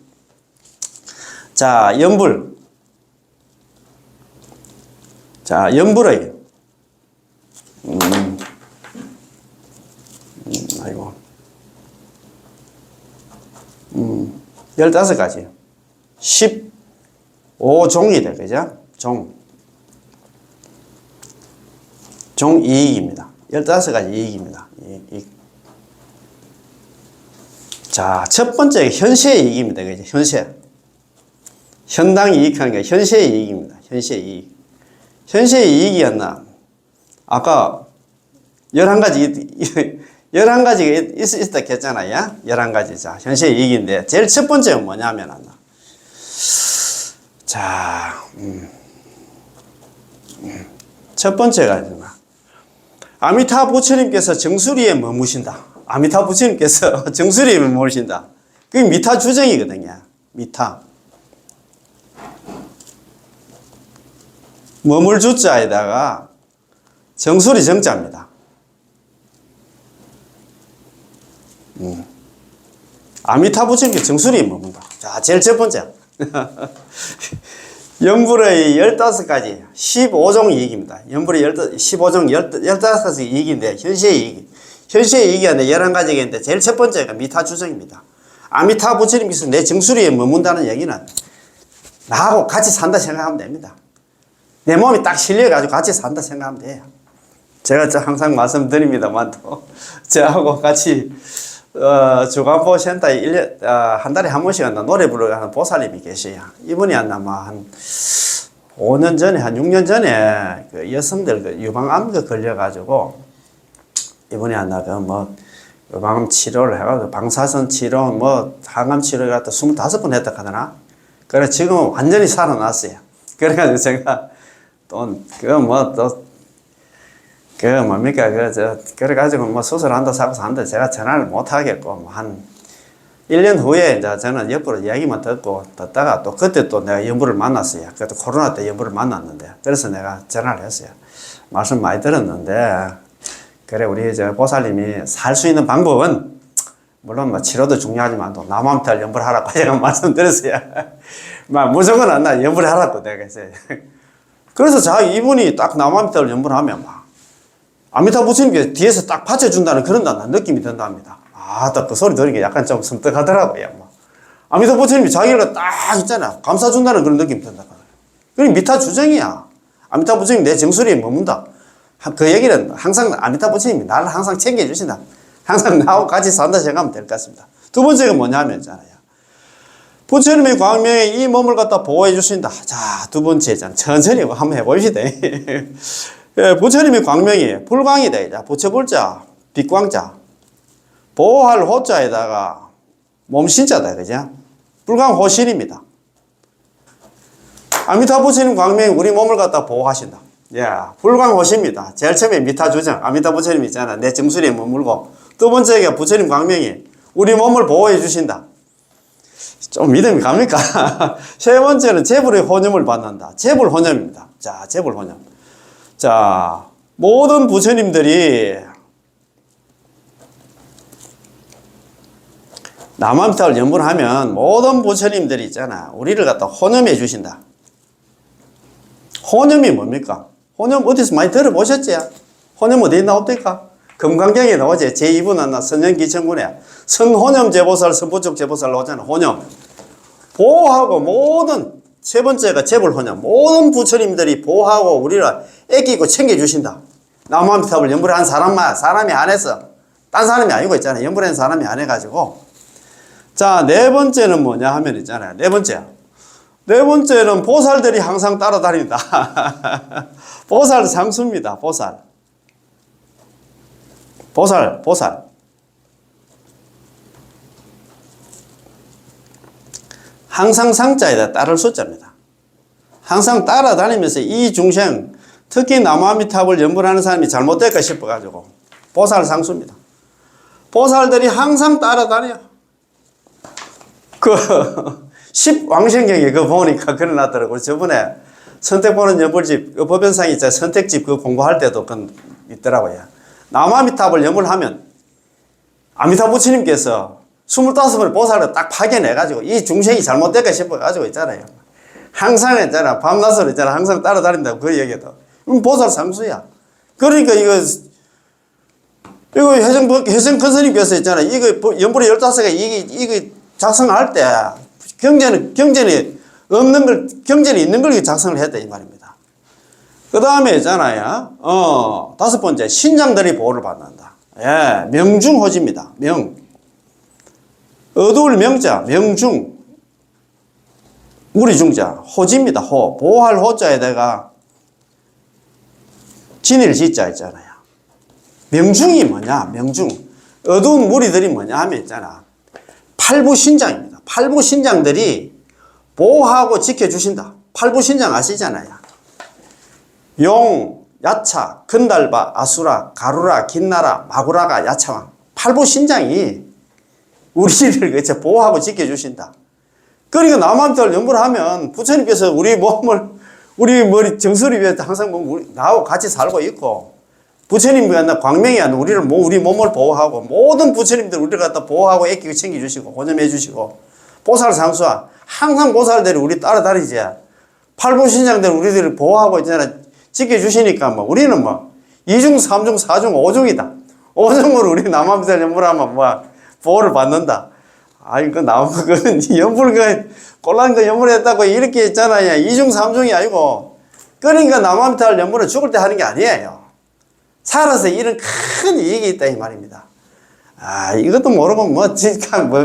자, 연불. 자, 연불의 15가지. 15종이다. 그죠? 종. 종 이익입니다. 15가지 이익입니다. 자, 첫 번째 현세의 이익입니다. 그죠? 현세. 현당 이익하는 게 현세의 이익입니다. 현세의 이익. 현세의 이익이었나? 아까 11가지 11가지가 있다 했잖아요. 11가지. 자, 현실 이익인데, 제일 첫 번째는 뭐냐면, 자, 첫 번째가, 아미타 부처님께서 정수리에 머무신다. 아미타 부처님께서 정수리에 머무신다. 그게 미타 주정이거든요. 미타. 머물 주자에다가 정수리 정자입니다. 아미타 부처님께 정수리에 머문다. 자, 제일 첫 번째. 연불의 15가지, 15종 이익입니다. 연불의 15종 15가지 이익인데, 현시의 이익. 현시의 이익이 아니라 11가지가 있는데, 제일 첫 번째가 미타 주정입니다. 아미타 부처님께서 내 정수리에 머문다는 얘기는 나하고 같이 산다 생각하면 됩니다. 내 몸이 딱 실려가지고 같이 산다 생각하면 돼요. 제가 항상 말씀드립니다만, 또, 저하고 같이, 주간보 센터에 한 달에 한 번씩 노래 부르고 하는 보살님이 계셔요. 이분이 한 5년 전에, 한 6년 전에 그 여성들 그 유방암 걸려가지고, 이분이 유방암 치료를 해가지고, 방사선 치료, 항암 치료를 갖다 25번 했다 하더나? 그래, 지금 완전히 살아났어요. 그래가지고 제가 그래가지고 수술한다 사고 한다 제가 전화를 못 하겠고, 한 1년 후에 이제 저는 옆으로 이야기만 듣다가 또 그때 또 내가 연부를 만났어요. 그때 코로나 때 연부를 만났는데, 그래서 내가 전화를 했어요. 말씀 많이 들었는데, 그래, 우리 보살님이 살 수 있는 방법은, 물론 치료도 중요하지만 또 남한테 연부를 하라고 제가 말씀드렸어요. 무조건 안 나 연부를 하라고 내가 했어요. 그래서 이분이 딱 남한테 연부를 하면 아미타 부처님께 뒤에서 딱 받쳐준다는 그런 느낌이 든답니다. 딱 그 소리 들으니까 약간 좀 섬뜩하더라고요. 아미타 부처님이 자기를 딱 있잖아. 감싸준다는 그런 느낌이 든다. 그게 미타 주정이야. 아미타 부처님이 내 정수리에 머문다. 그 얘기는 항상 아미타 부처님이 나를 항상 챙겨주신다. 항상 나하고 같이 산다 생각하면 될 것 같습니다. 두 번째가 뭐냐면 있잖아요. 부처님의 광명에 이 몸을 갖다 보호해 주신다. 자, 두 번째잖아. 천천히 한번 해봅시다. 부처님의 광명이 불광이다. 부처불자, 빛광자, 보호할 호자에다가 몸신자다. 그죠? 불광호신입니다. 아미타 부처님 광명이 우리 몸을 갖다 보호하신다. 불광호신입니다. 제일 처음에 미타주정, 아미타 부처님 있잖아. 내 정수리에 머물고. 두 번째가 부처님 광명이 우리 몸을 보호해 주신다. 좀 믿음이 갑니까? 세 번째는 재불의 혼념을 받는다. 재불혼념입니다. 자, 재불혼념. 자, 모든 부처님들이 남한타를 연불하면 모든 부처님들이 있잖아. 우리를 갖다 혼념해 주신다. 혼념이 뭡니까? 혼념 어디서 많이 들어보셨지? 혼념 어디에 나옵니까? 금강경에 나오지. 제2부 나나 선nhân 기천군에 선혼념 제보살, 선부적 제보살 나오잖아. 혼념. 보호하고 모든, 세 번째가 재불혼념. 모든 부처님들이 보호하고 우리를 애끼고 챙겨주신다. 남한탑을 연불한 사람이 안 해서, 딴 사람이 아니고 있잖아요. 연불한 사람이 안 해가지고. 자, 네 번째는 뭐냐 하면 있잖아요. 네 번째는 보살들이 항상 따라다닌다. 보살 상수입니다. 보살. 항상 상자에다 따를 숫자입니다. 항상 따라다니면서 이 중생, 특히 나무아미탑을 연불하는 사람이 잘못될까 싶어가지고 보살 상수입니다. 보살들이 항상 따라다녀. 십왕생경에 보니까 그래 놨더라고요. 저번에 선택보는 연불집, 법연상이 있잖아요. 선택집 공부할 때도 있더라고요. 나무아미탑을 연불하면 아미타 부처님께서 25번의 보살을 딱 파견해가지고 이 중생이 잘못될까 싶어가지고 있잖아요. 항상 있잖아. 밤낮으로 있잖아. 항상 따라다닌다고 그 얘기도. 보살 상수야. 그러니까 이거 혜성 큰스님께서 있잖아. 이거 연불의 15개가 이거 작성할 때 경전이 있는 걸 작성을 했다 이 말입니다. 그 다음에 있잖아요. 다섯 번째, 신장들이 보호를 받는다. 명중호지입니다. 어두울 명자, 명중, 무리중자, 호지입니다. 보호할 호자에다가 진일 지자 있잖아요. 명중이 뭐냐? 명중. 어두운 무리들이 뭐냐 하면 있잖아. 팔부신장입니다. 팔부신장들이 보호하고 지켜주신다. 팔부신장 아시잖아요. 용, 야차, 건달바, 아수라, 가루라, 긴나라, 마구라가 야차왕. 팔부신장이 우리를 그치 보호하고 지켜주신다. 그러니까 남한테를 연구를 하면 부처님께서 우리 몸을 우리 머리 정수리 위에 항상 나하고 같이 살고 있고 부처님이 아니라 광명이 아니라 우리 몸을 보호하고 모든 부처님들 우리를 갖다 보호하고 애끼고 챙겨주시고 고념해 주시고 보살 상수와 항상 보살들이 우리 따라다니지. 팔부신장들 우리들을 보호하고 있잖아. 지켜주시니까 뭐 우리는 뭐 2중, 3중, 4중, 5중이다. 5중으로 우리 남한별 연구를 하면 뭐 보호를 받는다. 아이, 그 연불, 꼴난 거 연불했다고 이렇게 했잖아요. 2중, 3중이 아니고. 그러니까 남한별 연불은 죽을 때 하는 게 아니에요. 살아서 이런 큰 이익이 있다, 이 말입니다. 아, 이것도 모르고, 뭐가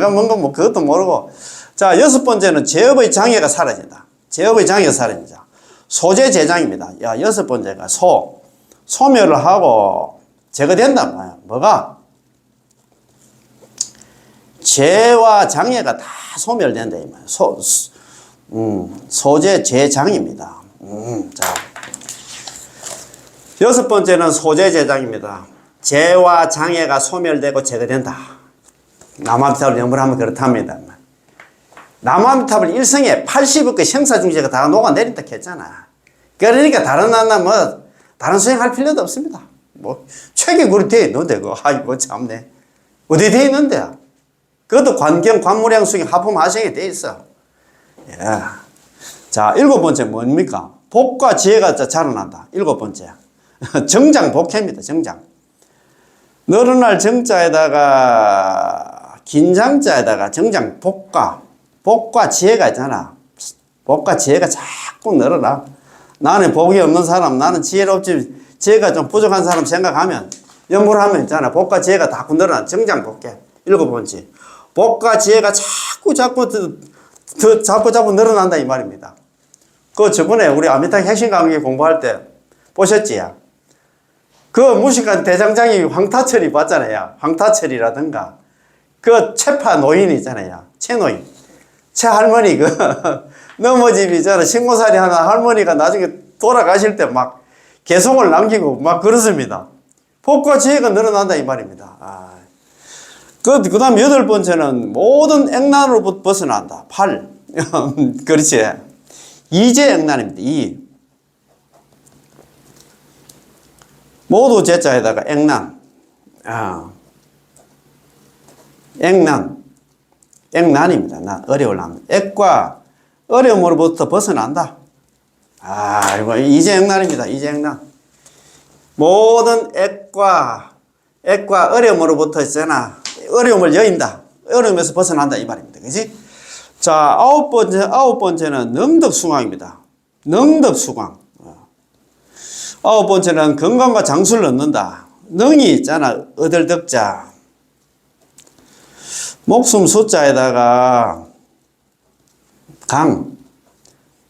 뭔가, 그것도 모르고. 자, 6번째는 제업의 장애가 사라진다. 제업의 장애가 사라진다. 소재 제장입니다. 야, 6번째가 소멸을 하고 제거된다. 뭐가? 죄와 장애가 다 소멸된다. 이 말이야. 소재 제장입니다. 자. 6번째는 소재 제장입니다. 죄와 장애가 소멸되고 제거된다. 남한탑을 연구를 하면 그렇답니다. 남한탑을 일성에 80억 그 형사중재가 다 녹아내린다 했잖아. 그러니까 다른 수행할 필요도 없습니다. 책에 그렇게 되어 있는데, 아이고, 참네. 어디 되어 있는데? 그것도 관무량 수행 하품하시게 되어 있어. 예. 자, 7번째 뭡니까? 복과 지혜가 자라난다. 7번째. 정장복해입니다. 정장. 늘어날 정자에다가 긴장자에다가 정장 복과 지혜가 있잖아. 복과 지혜가 자꾸 늘어나. 나는 복이 없는 사람, 나는 지혜롭지, 지혜가 좀 부족한 사람 생각하면 연구를 하면 있잖아. 복과 지혜가 자꾸 늘어나. 정장복해. 7번째. 복과 지혜가 자꾸 늘어난다 이 말입니다. 저번에 우리 아미타 핵심 강의 공부할 때 보셨지? 그 무식한 대장장이 황타철이 봤잖아요. 황타철이라든가 채파 노인 있잖아요. 채노인. 채할머니 넘어집이잖아. 신고살이 하나 할머니가 나중에 돌아가실 때 막 개송을 남기고 막 그렇습니다. 복과 지혜가 늘어난다 이 말입니다. 그 다음 8번째는 모든 액난으로부터 벗어난다. 8. 그렇지. 이제 액난입니다. 모두 제자에다가 액난. 액난입니다. 어려울랍니다. 액과 어려움으로부터 벗어난다. 이거 이제 액난입니다. 이제 액난. 모든 액과 어려움으로부터 있잖아. 어려움을 여인다. 어려움에서 벗어난다 이 말입니다. 그지? 자, 9번째는 능덕수광입니다. 능덕수광. 9번째는 건강과 장수를 얻는다. 능이 있잖아. 얻을 덕자. 목숨 숫자에다가 강.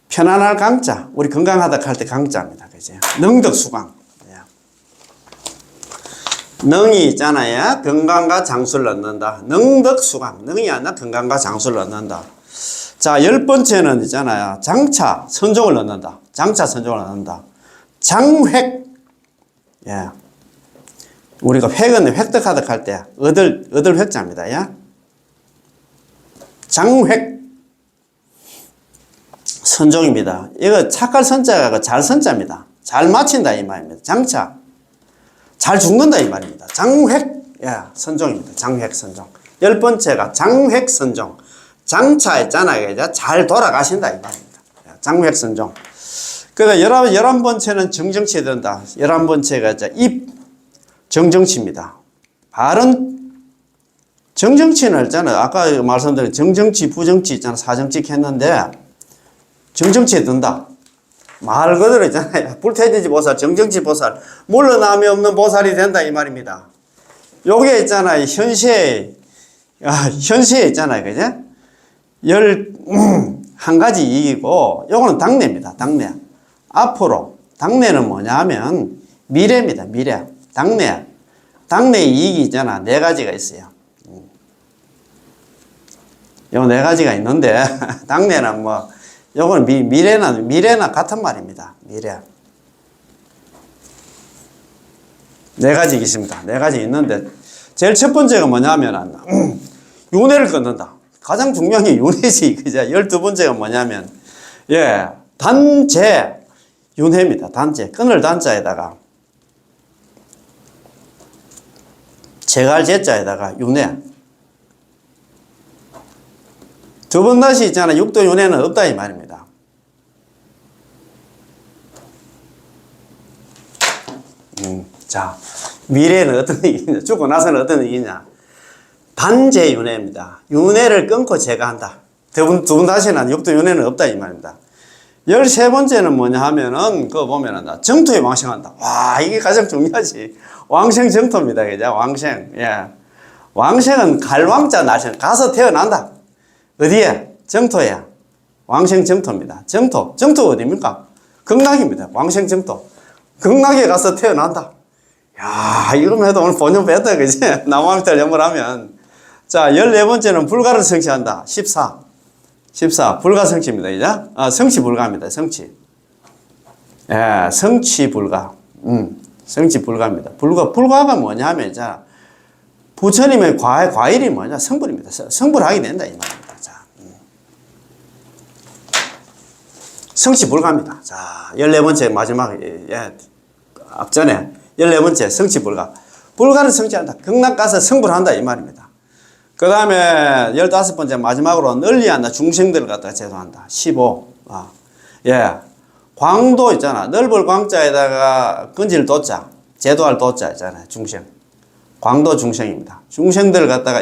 편안할 강자. 우리 건강하다 할 때 강자입니다. 그지? 능덕수광. 능이 있잖아요. 건강과 장수를 얻는다. 능덕수광. 능이 아니라 건강과 장수를 얻는다. 자, 10번째는 있잖아요. 장차 선종을 얻는다. 장차 선종을 얻는다. 장획. 예. 우리가 획은 획득하득 할 때 얻을 획자입니다. 예. 장획. 선종입니다. 이거 착할 선자가 잘 선자입니다. 잘 마친다 이 말입니다. 장차. 잘 죽는다 이 말입니다. 장획. 예, 선종입니다. 장획 선종. 10번째가 장획 선종. 장차 있잖아요. 잘 돌아가신다 이 말입니다. 장획 선종. 그러니까 11번째는 정정치에 든다. 11번째가 입 정정치입니다. 바른 정정치는 있잖아요. 아까 말씀드린 정정치, 부정치 있잖아요. 사정치 했는데 정정치에 든다. 말 그대로 있잖아요. 불태진지 보살, 정정치 보살, 물러남이 없는 보살이 된다 이 말입니다. 요게 있잖아요. 현시에 있잖아요. 그죠? 11가지 이익이고, 요거는 당내입니다. 당내. 앞으로, 당내는 뭐냐 하면 미래입니다. 미래. 당내. 당내 이익이 있잖아. 네 가지가 있어요. 요 네 가지가 있는데, 당내는 뭐, 요거는 미래나 같은 말입니다. 미래. 네 가지 있습니다. 네 가지 있는데, 제일 첫 번째가 뭐냐면, 윤회를 끊는다. 가장 중요한 게 윤회지. 그죠? 12번째가 뭐냐면, 예, 단제, 윤회입니다. 단제. 끊을 단자에다가, 제갈 제자에다가 윤회. 두 번 다시 있잖아. 육도 윤회는 없다 이 말입니다. 자, 미래는 어떤 얘기냐? 죽고 나서는 어떤 얘기냐? 단제 윤회입니다. 윤회를 끊고 제거한다. 두 번 다시는 육도 윤회는 없다 이 말입니다. 13번째는 뭐냐 하면은, 그거 보면은, 정토에 왕생한다. 와, 이게 가장 중요하지. 왕생 정토입니다. 그죠? 왕생. 예. 왕생은 갈왕자 날생. 가서 태어난다. 어디에? 정토에. 왕생 정토입니다. 정토. 정토 어디입니까? 극락입니다. 왕생 정토. 극락에 가서 태어난다. 야, 이거만 해도 오늘 본전 뺐다. 그지? 나무함탈 연물하면. 자, 14번째는 불가를 성취한다. 14. 불가 성취입니다. 이제? 성취 불가입니다. 성취. 예, 성취 불가. 성취 불가입니다. 불가가 뭐냐 하면, 자, 부처님의 과일이 뭐냐? 성불입니다. 성불하게 된다. 이 말입니다. 자, 성취 불가입니다. 자, 14번째 마지막, 예, 앞전에 14번째 성취 불가. 불가를 성취한다. 극락 가서 성불한다. 이 말입니다. 그 다음에 15번째 마지막으로 널리한다. 중생들을 갖다가 제도한다. 15. 예. 광도 있잖아. 넓을 광자에다가 근질 도자. 제도할 도자 있잖아요. 중생. 광도 중생입니다. 중생들을 갖다가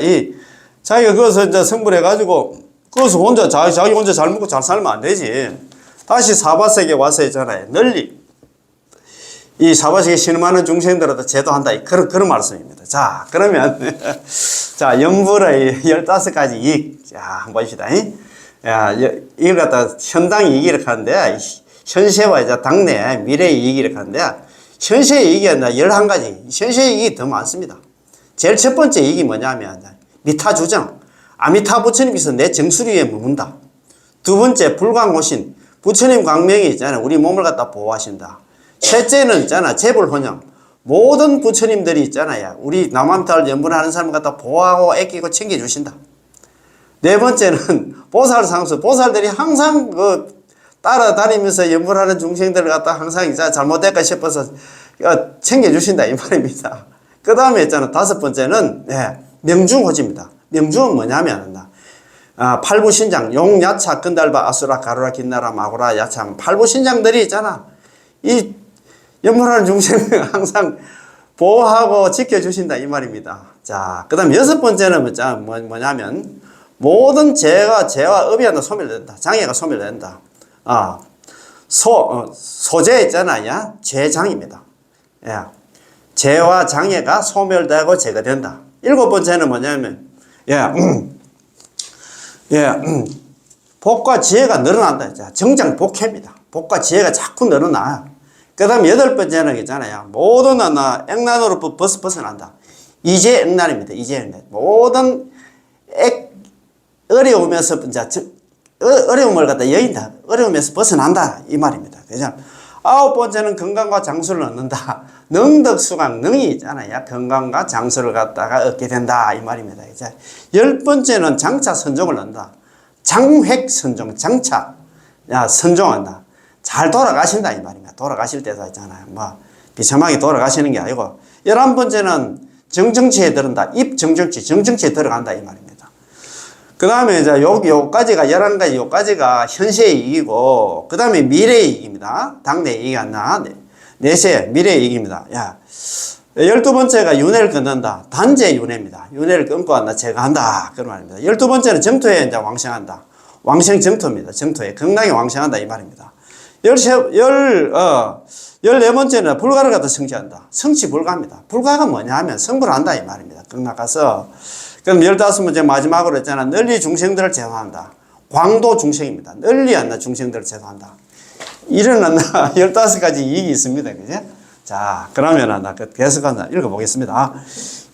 자기가 그것을 이제 성불해가지고, 그것을 자기 혼자 잘 먹고 잘 살면 안 되지. 다시 사바세계 와서 있잖아요. 널리. 이 사바세계 신음하는 중생들한테 제도한다. 그런 말씀입니다. 자, 그러면, 자, 연불의 15가지 이익. 자, 한번 봅시다. 야, 이걸 갖다 현당 이익 이렇게 하는데, 현세와 이제 당내 미래의 이익 이렇게 하는데, 현세의 이익이 아니라 11가지. 현세의 이익이 더 많습니다. 제일 첫 번째 이익이 뭐냐면, 미타주정. 아미타 부처님께서 내 정수리에 머문다. 두 번째, 불광오신. 부처님 광명이 있잖아요. 우리 몸을 갖다 보호하신다. 셋째는 있잖아. 재불혼영. 모든 부처님들이 있잖아요. 우리 남한탈 연분하는 사람 갖다 보호하고 아끼고 챙겨주신다. 네 번째는 보살상수. 보살들이 항상 따라다니면서 연분하는 중생들을 갖다 항상 이제 잘못될까 싶어서 챙겨주신다. 이 말입니다. 그 다음에 있잖아. 다섯 번째는, 네, 명중호지입니다. 명중은 뭐냐면, 팔부신장, 용, 야차, 근달바, 아수라, 가루라, 긴나라, 마구라, 야참. 팔부신장들이 있잖아. 이 연물하는 중생 항상 보호하고 지켜주신다. 이 말입니다. 자, 그 다음 여섯 번째는 뭐냐면, 모든 죄와 업이 소멸된다. 장애가 소멸된다. 소재 있잖아요. 죄장입니다. 예. 죄와 장애가 소멸되고 제거된다. 일곱 번째는 뭐냐면, 복과 지혜가 늘어난다. 정장 복회입니다. 복과 지혜가 자꾸 늘어나. 그 다음 여덟 번째는 있잖아요. 모든 액난으로 벗어난다. 이제 액난입니다. 이제 액난. 모든 어려움에서 어려움을 갖다 여인다. 어려움에서 벗어난다. 이 말입니다. 그죠? 아홉 번째는 건강과 장수를 얻는다. 능덕수강, 능이 있잖아요. 건강과 장수를 갖다가 얻게 된다. 이 말입니다. 그죠? 열 번째는 장차 선종을 얻는다. 장획 선종, 장차. 선종한다. 잘 돌아가신다. 이 말입니다. 돌아가실 때도 있잖아요. 비참하게 돌아가시는 게 아니고. 11번째는 정정치에 들어간다. 정정치에 들어간다. 이 말입니다. 그 다음에 이제 요까지가 11가지, 요까지가 현세의 이익이고, 그 다음에 미래의 이익입니다. 당내 이익이 안 나. 내세, 미래의 이익입니다. 12번째가 윤회를 끊는다. 단제 윤회입니다. 윤회를 끊고 한다. 제거한다. 그런 말입니다. 12번째는 정토에 이제 왕생한다. 왕생 정토입니다. 정토에. 극락에 왕생한다. 이 말입니다. 14번째는 불가를 갖다 성취한다. 성취 불가입니다. 불가가 뭐냐 하면 성불한다. 이 말입니다. 극락 가서. 그럼 15번째 마지막으로 했잖아. 널리 중생들을 제도한다. 광도 중생입니다. 널리 한다. 중생들을 제도한다. 이런 15가지 이익이 있습니다. 그죠? 자, 그러면은 나 계속해서 읽어보겠습니다.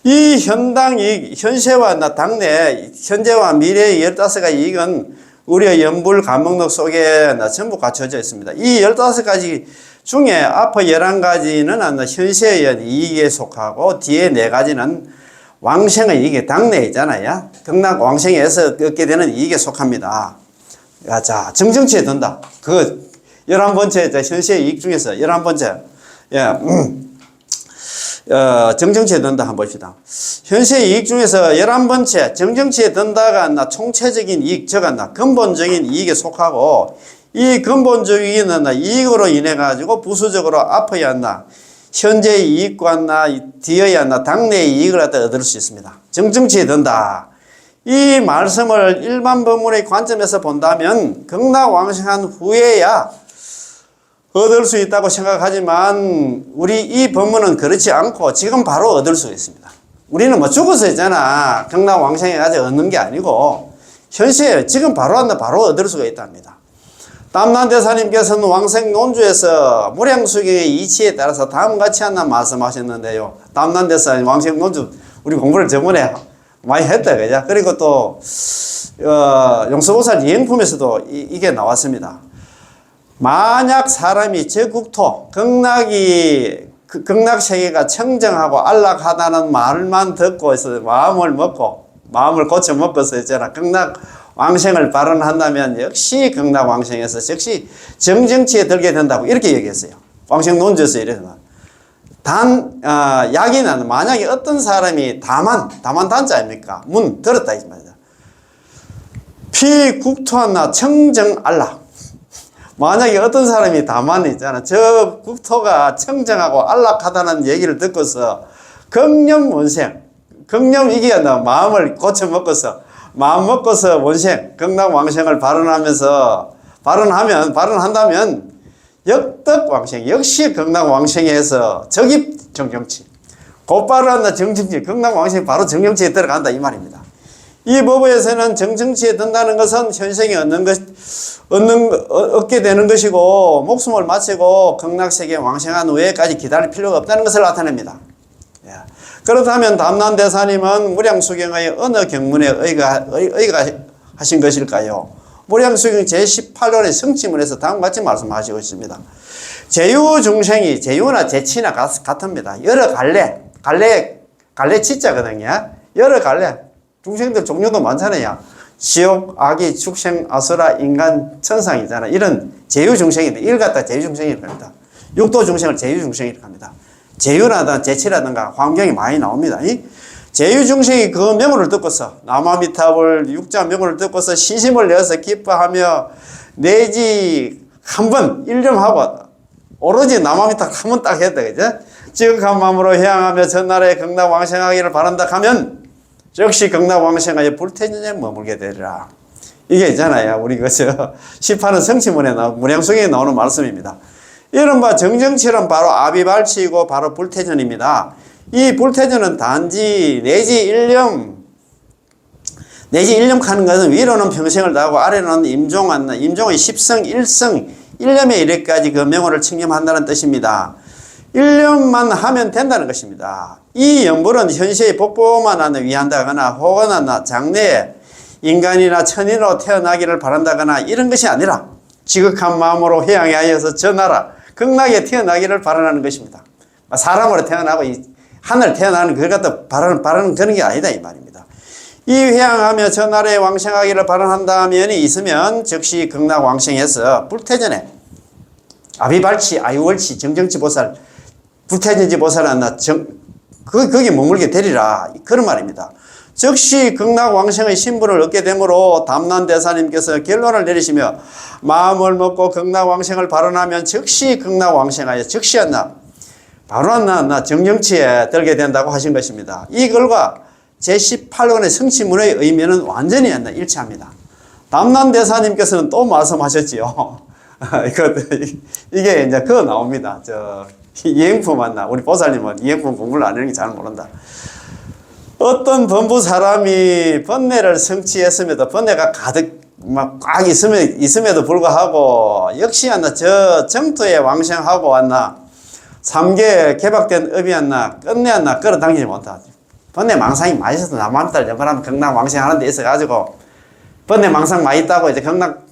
이 현당 이익, 현세와 당내, 현재와 미래의 15가지 이익은 우리의 연불 감목록 속에 전부 갖춰져 있습니다. 이 15가지 중에 앞의 11가지는 현세의 이익에 속하고 뒤에 4가지는 왕생의 이익에 당내에 있잖아요. 극락 왕생에서 얻게 되는 이익에 속합니다. 자, 정정치에 든다. 그 11번째 현세의 이익 중에서 11번째. 정정치에 든다 한번 봅시다. 현세의 이익 중에서 11번째 정정치에 든다가 총체적인 이익, 즉 근본적인 이익에 속하고 이 근본적인 이익으로 인해 가지고 부수적으로 앞의 현재의 이익과 뒤의 당내의 이익을 얻을 수 있습니다. 정정치에 든다. 이 말씀을 일반 법문의 관점에서 본다면 극락왕생한 후에야 얻을 수 있다고 생각하지만 우리 이 법문은 그렇지 않고 지금 바로 얻을 수 있습니다. 우리는 뭐 죽어서 있잖아. 극락왕생에 가서 얻는 게 아니고 현시에 지금 바로 바로 얻을 수가 있답니다. 담난대사님께서는 왕생논주에서 무량수경의 이치에 따라서 다음과 같이 말씀하셨는데요. 담난대사님 왕생논주 우리 공부를 저번에 많이 했다 그죠? 그리고 또 용서보살 이행품에서도 이게 나왔습니다. 만약 사람이 저 국토 극락세계가 청정하고 안락하다는 말만 듣고 있어 마음을 고쳐 먹고서 있잖아. 극락 왕생을 발언한다면 역시 극락 왕생에서 역시 정정치에 들게 된다고 이렇게 얘기했어요. 왕생 논지에서 이래서 약이는 만약에 어떤 사람이 다만 단자 아닙니까? 문 들었다 이 말이야. 피국토나 청정 안락. 만약에 어떤 사람이 다만 있잖아. 저 국토가 청정하고 안락하다는 얘기를 듣고서 극념 원생, 극념 이게 마음을 고쳐 먹고서 마음 먹고서 원생, 극락 왕생을 발언한다면 역덕 왕생, 역시 극락 왕생에서 적입 정정치, 곧바로 정정치, 극락 왕생이 바로 정정치에 들어간다 이 말입니다. 이 법에서는 정정치에 든다는 것은 현생에 얻게 되는 것이고 목숨을 마치고 극락세계에 왕생한 후에까지 기다릴 필요가 없다는 것을 나타냅니다. 그렇다면 담난대사님은 무량수경의 어느 경문에 의거하신 것일까요? 무량수경 제18원의 성취문에서 다음과 같이 말씀하시고 있습니다. 제유중생이 제유나 제치나 같습니다. 여러 갈래 치자거든요. 여러 갈래 중생들 종류도 많잖아요. 지옥, 악이, 축생, 아수라, 인간, 천상이잖아. 이런 제유중생인데 이걸 갖다 제유중생이라고 합니다. 육도중생을 제유중생이라고 합니다. 제유라든가 제치라든가 환경이 많이 나옵니다. 제유중생이 그 명호를 듣고서 남아미탑을 육자 명호를 듣고서 신심을 내어서 기뻐하며 내지 한번 일념하고 오로지 남아미탑 한번 딱 했다 그죠? 지극한 마음으로 향하며 전날에 극락 왕생하기를 바란다 하면 역시 극락 왕생하여 불태전에 머물게 되리라. 이게 있잖아요. 우리 그저 18은 성취문에 무량수경에 나오는 말씀입니다. 이른바 정정치는 바로 아비발치이고 바로 불태전입니다. 이 불태전은 단지 내지 일념 하는 것은 위로는 평생을 다하고 아래로는 임종의 10성 1성 1년에 이래까지 그 명호를 청렴한다는 뜻입니다. 1년만 하면 된다는 것입니다. 이 연불은 현세의 복보만 위한다거나 혹은 장래에 인간이나 천인으로 태어나기를 바란다거나 이런 것이 아니라 지극한 마음으로 회양하여서 저 나라 극락에 태어나기를 바라는 것입니다. 사람으로 태어나고 하늘 태어나는 그걸 갖다 바라는 그런 게 아니다 이 말입니다. 이 회양하며 저 나라에 왕생하기를 바라한다 면이 있으면 즉시 극락 왕생에서 불태전에 아비발치, 아유월치, 정정치 보살, 불태전지 보살은 거기 머물게 되리라 그런 말입니다. 즉시 극락 왕생의 신분을 얻게 되므로 담난대사님께서 결론을 내리시며 마음을 먹고 극락 왕생을 발언하면 즉시 극락 왕생하여 즉시 바로 정정치에 들게 된다고 하신 것입니다. 이걸과 제18원의 성취문의 의미는 완전히 일치합니다. 담난대사님께서는 또 말씀하셨지요. 이게 이제 그거 나옵니다. 이행품 우리 보살님은 이행품 공부를 안 하는 게 잘 모른다. 어떤 범부 사람이 번뇌를 성취했음에도 번뇌가 가득 꽉 있음에도 불구하고 역시 저 정토에 왕생하고 삼계 개박된 업이었나 끝내었나 끌어당기지 못하지. 번뇌 망상이 많이 있어서 남한딸 연말하면 경락 왕생하는 데 있어가지고 번뇌 망상 많이 있다고 이제 경락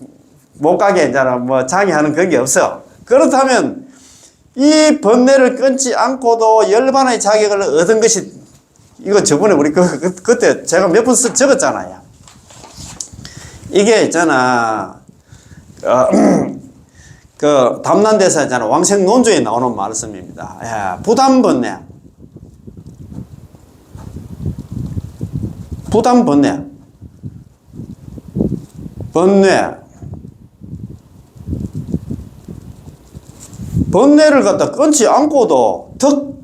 못 가게 이제 뭐 장애하는 그런 게 없어. 그렇다면 이 번뇌를 끊지 않고도 열반의 자격을 얻은 것이 이거 저번에 우리 그때 제가 몇 번 적었잖아요. 이게 있잖아 그 담난대사 있잖아 왕생논조에 나오는 말씀입니다. 예, 부담번뇌 부담번뇌 번뇌를 갖다 끊지 않고도 득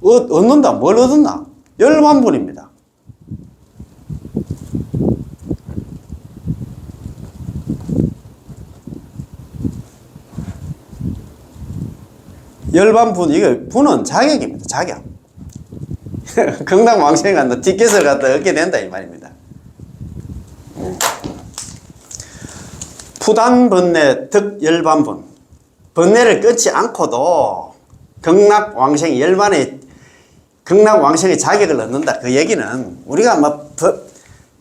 얻는다. 뭘 얻었나? 열반분입니다. 열반분, 이게 분은 자격입니다. 자격. 건강왕생이 간다. 뒷get을 갖다 얻게 된다. 이 말입니다. 푸단번뇌 득열반분. 번뇌를 끊지 않고도 극락왕생이 열반의 극락왕생의 자격을 얻는다. 그 얘기는 우리가 뭐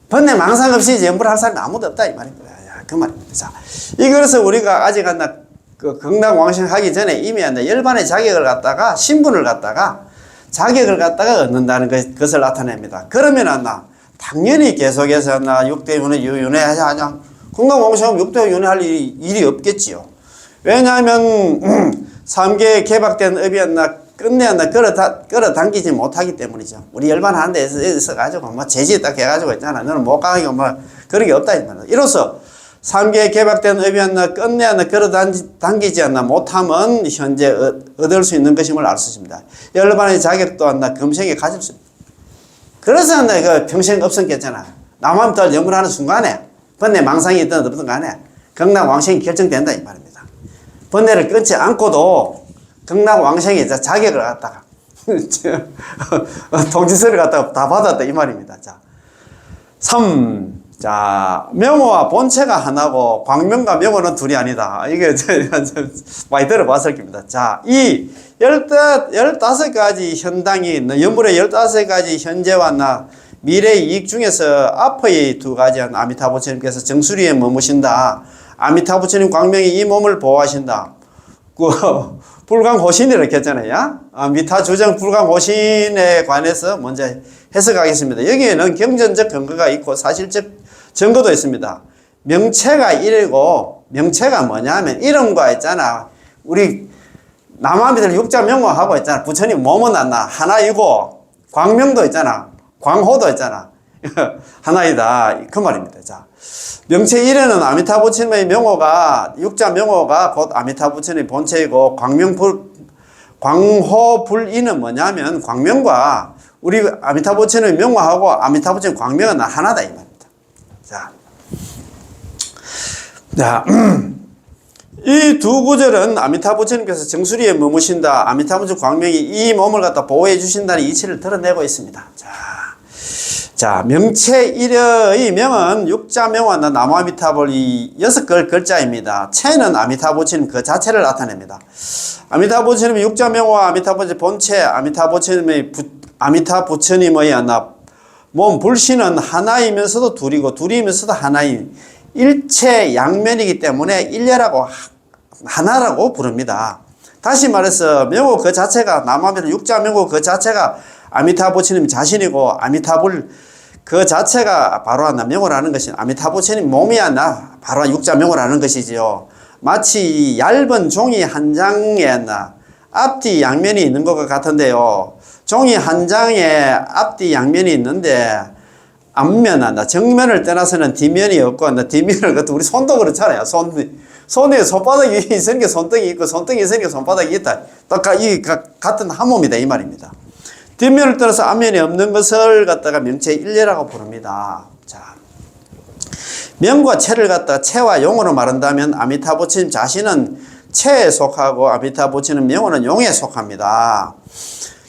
번뇌 망상 없이 연부를 할 사람이 아무도 없다. 이 말입니다. 그 말입니다. 자, 그래서 우리가 아직 그 극락왕생 하기 전에 이미 열반의 자격을 갖다가 신분을 갖다가 자격을 갖다가 얻는다는 것을 나타냅니다. 그러면 당연히 계속해서 6대 윤회 유윤회 하냐 극락왕생하면 6대 윤회 할 일이 없겠지요. 왜냐하면 3개 개박된 업이었나 끝내었나 끌어당기지 못하기 때문이죠. 우리 열반하는 데 있어가지고 뭐 제지 딱 해가지고 있잖아. 너는 못 가고 뭐 그런 게 없다 이 말이야. 이로써 3개 개박된 업이었나 끝내었나 끌어당기지 않나 못하면 현재 얻을 수 있는 것임을 알 수 있습니다. 열반의 자격도 금생에 가질 수 있습니다. 그래서 그 평생 없었겠잖아. 남한부터 연구하는 순간에 번뇌 망상이 있든 없든 간에 극락왕생이 결정된다 이 말입니다. 번뇌를 끊지 않고도 극락왕생이 자격을 갖다가 통지서를 갖다가 다 받았다 이 말입니다. 자, 3. 자, 명호와 본체가 하나고 광명과 명호는 둘이 아니다. 이게 많이 들어봤을 겁니다. 자, 이 15가지 현당이 연불의 15가지 현재와 미래의 이익 중에서 앞의 2가지 아미타 부처님께서 정수리에 머무신다. 아미타 부처님 광명이 이 몸을 보호하신다. 그 불광호신이라고 했잖아요. 아미타 주정 불광호신에 관해서 먼저 해석하겠습니다. 여기에는 경전적 근거가 있고 사실적 증거도 있습니다. 명체가 이래고 명체가 뭐냐면 이름과 있잖아. 우리 남아미들 육자명호하고 있잖아. 부처님 몸은 하나이고 광명도 있잖아. 광호도 있잖아. 하나이다. 그 말입니다. 자, 명체 1에는 아미타 부처님의 명호가 육자 명호가 곧 아미타 부처님의 본체이고 광호 불이는 뭐냐면 광명과 우리 아미타 부처님의 명호하고 아미타 부처님 광명은 하나다 이 말입니다. 자, 이 두 구절은 아미타 부처님께서 정수리에 머무신다. 아미타 부처님 광명이 이 몸을 갖다 보호해 주신다는 이치를 드러내고 있습니다. 자, 명체 1의 명은 육자명화 나무아미타불 이 6글자입니다. 체는 아미타 부처님 그 자체를 나타냅니다. 아미타 부처님의 육자명화 아미타 부처님 본체 아미타 부처님의 아미타 부처님의 몸 불신은 하나이면서도 둘이고 둘이면서도 하나인 일체 양면이기 때문에 일례라고 하나라고 부릅니다. 다시 말해서 명호 그 자체가 남아미타 육자명호 그 자체가 아미타 부처님 자신이고 아미타불 그 자체가 바로 명호라는 것이 아미타 부처님 몸이 바로 육자명호라는 것이지요. 마치 얇은 종이 한 장에 앞뒤 양면이 있는 것과 같은데요. 종이 한 장에 앞뒤 양면이 있는데 앞면 정면을 떠나서는 뒷면이 없고 뒷면을 우리 손도 그렇잖아요. 손에 손바닥이 있으니까 손등이 있고 손등이 있으니까 손바닥이 있다. 딱 이 같은 한 몸이다 이 말입니다. 뒷면을 떠나서 앞면이 없는 것을 갖다가 명체 일례라고 부릅니다. 자, 명과 체를 갖다가 체와 용으로 말한다면 아미타 부처님 자신은 체에 속하고 아미타 부처님 명호는 용에 속합니다.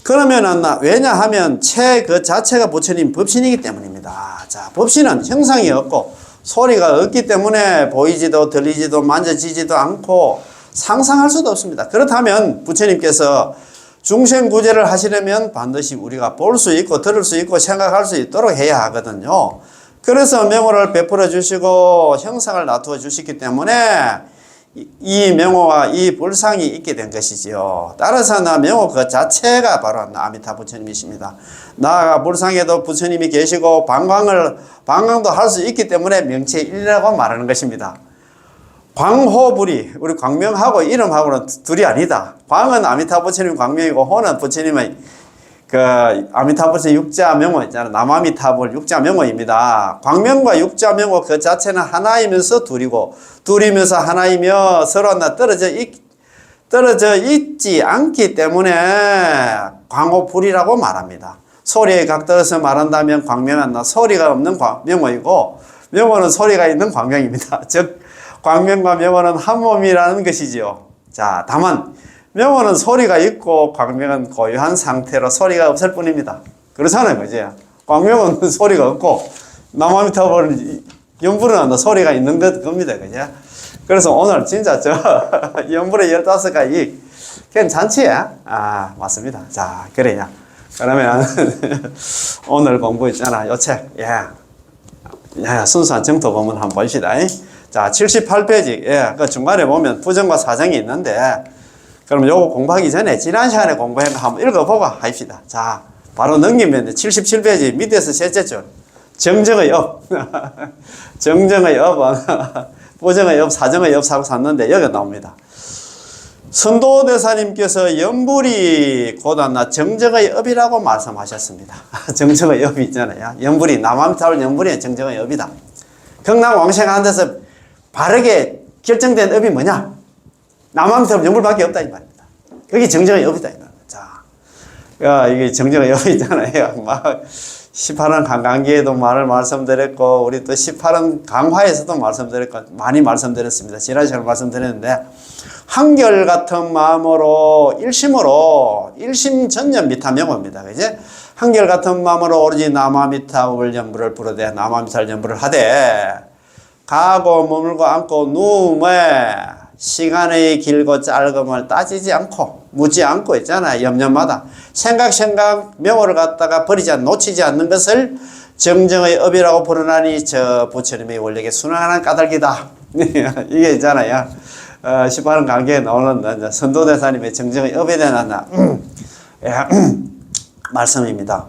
그러면은 왜냐하면 체 그 자체가 부처님 법신이기 때문입니다. 자, 법신은 형상이 없고 소리가 없기 때문에 보이지도 들리지도 만져지지도 않고 상상할 수도 없습니다. 그렇다면 부처님께서 중생구제를 하시려면 반드시 우리가 볼 수 있고 들을 수 있고 생각할 수 있도록 해야 하거든요. 그래서 명호를 베풀어 주시고 형상을 나누어 주시기 때문에 이 명호와 이 불상이 있게 된 것이지요. 따라서 나 명호 그 자체가 바로 아미타 부처님이십니다. 나아가 불상에도 부처님이 계시고 방광도 할 수 있기 때문에 명체일이라고 말하는 것입니다. 광호불이 우리 광명하고 이름하고는 둘이 아니다. 광은 아미타 부처님 광명이고 호는 부처님의 그 아미타 부처님 육자 명호 있잖아요. 남아미타불 육자 명호입니다. 광명과 육자 명호 그 자체는 하나이면서 둘이고 둘이면서 하나이며 서로 하나 떨어져 있지 않기 때문에 광호불이라고 말합니다. 소리에 각들어서 말한다면 광명은 소리가 없는 명호이고 명호는 소리가 있는 광명입니다. 즉 광명과 명호는 한 몸이라는 것이지요. 자, 다만 명호는 소리가 있고 광명은 고유한 상태로 소리가 없을 뿐입니다. 그렇잖아요, 그죠? 광명은 소리가 없고 남아미타불은 연불은 소리가 있는 겁니다, 그죠? 그래서 오늘 진짜 연불의 15가지 괜찮지? 아, 맞습니다. 자, 그래요. 그러면 오늘 공부 있잖아, 요 책, 순수한 정토 본문 한번 봅시다. 자, 78페이지. 그 중간에 보면 부정과 사정이 있는데, 그럼 요거 공부하기 전에 지난 시간에 공부한 거 한번 읽어보고 합시다. 자, 바로 넘기면 77페이지 밑에서 셋째 줄. 정정의 업. 정정의 업은 부정의 업, 사정의 업 사고 샀는데 여기 나옵니다. 선도대사님께서 연불이 곧나 정정의 업이라고 말씀하셨습니다. 정정의 업이 있잖아요. 연불이, 남아미타불 연불이 정정의 업이다. 극락왕생하는 데서 바르게 결정된 업이 뭐냐? 남아미타불 연불밖에 없다 이 말입니다. 그게 정정의 업이다 이 말입니다. 자, 이게 정정의 업이 있잖아요. 막 18원 강강기에도 말씀드렸고 우리 또 18원 강화에서도 말씀드렸고 많이 말씀드렸습니다. 지난 시간에 말씀드렸는데 한결같은 마음으로 일심전념미타명호입니다. 그지? 한결같은 마음으로 오로지 남아미타불 연불을 부르되 남아미타불 연불을 하되 가고 머물고 앉고 누움에 시간의 길고 짧음을 따지지 않고 묻지 않고 있잖아요. 염려마다 생각 명호를 갖다가 버리지 놓치지 않는 것을 정정의 업이라고 부르나니 저 부처님의 원력에 순응하는 까닭이다. 이게 있잖아요. 18원 강계에 나오는 선도대사님의 정정의 업에 대한 말씀입니다.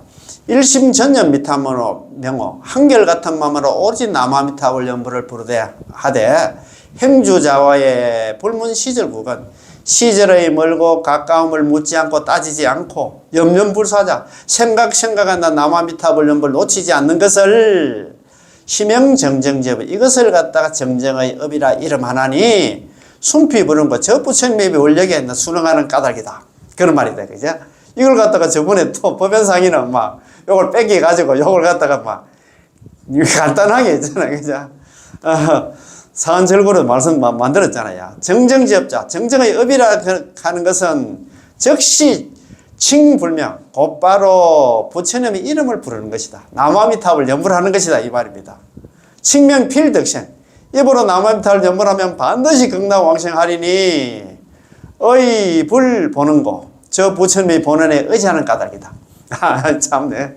일심전념 미타문호 명호 한결같은 마음으로 오로지 남아미타불 연불을 부르되 하되 행주자와의 불문시절국은 시절의 멀고 가까움을 묻지 않고 따지지 않고 염려불사자 생각한다 남아미타불 연불 놓치지 않는 것을 희명정정제법 이것을 갖다가 정정의 업이라 이름하나니 숨피 부른 것 저 부처님의 원력에 순응하는 까닭이다. 그런 말이다. 그죠? 이걸 갖다가 저번에 또 법연상의는 막 요걸 뺏겨가지고 요걸 갖다가 막 간단하게 했잖아요. 그죠? 사안절구로 말씀 만들었잖아요. 정정지업자, 정정의 업이라 하는 것은 즉시 칭불명, 곧바로 부처님의 이름을 부르는 것이다. 남아미타불 연불하는 것이다. 이 말입니다. 칭명필득생, 입으로 남아미타불 연불하면 반드시 극락왕생하리니 의 불 보는 거, 저 부처님의 본원에 의지하는 까닭이다. 참네.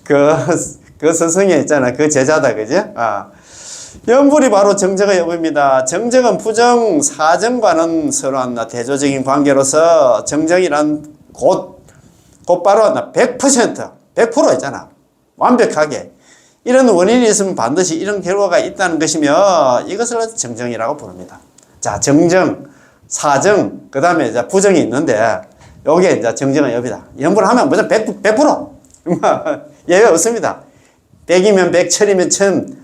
그 스승이 있잖아. 그 제자다. 그죠? 연불이 바로 정정의 업입니다. 정정은 부정, 사정과는 서로 대조적인 관계로서 정정이란 곧바로 100% 있잖아. 완벽하게. 이런 원인이 있으면 반드시 이런 결과가 있다는 것이며 이것을 정정이라고 부릅니다. 자, 정정, 사정, 그 다음에 부정이 있는데 요게 이제 정정의 업이다. 연불하면 무조건 100%. 예외 없습니다. 100이면 100, 1000이면 1000,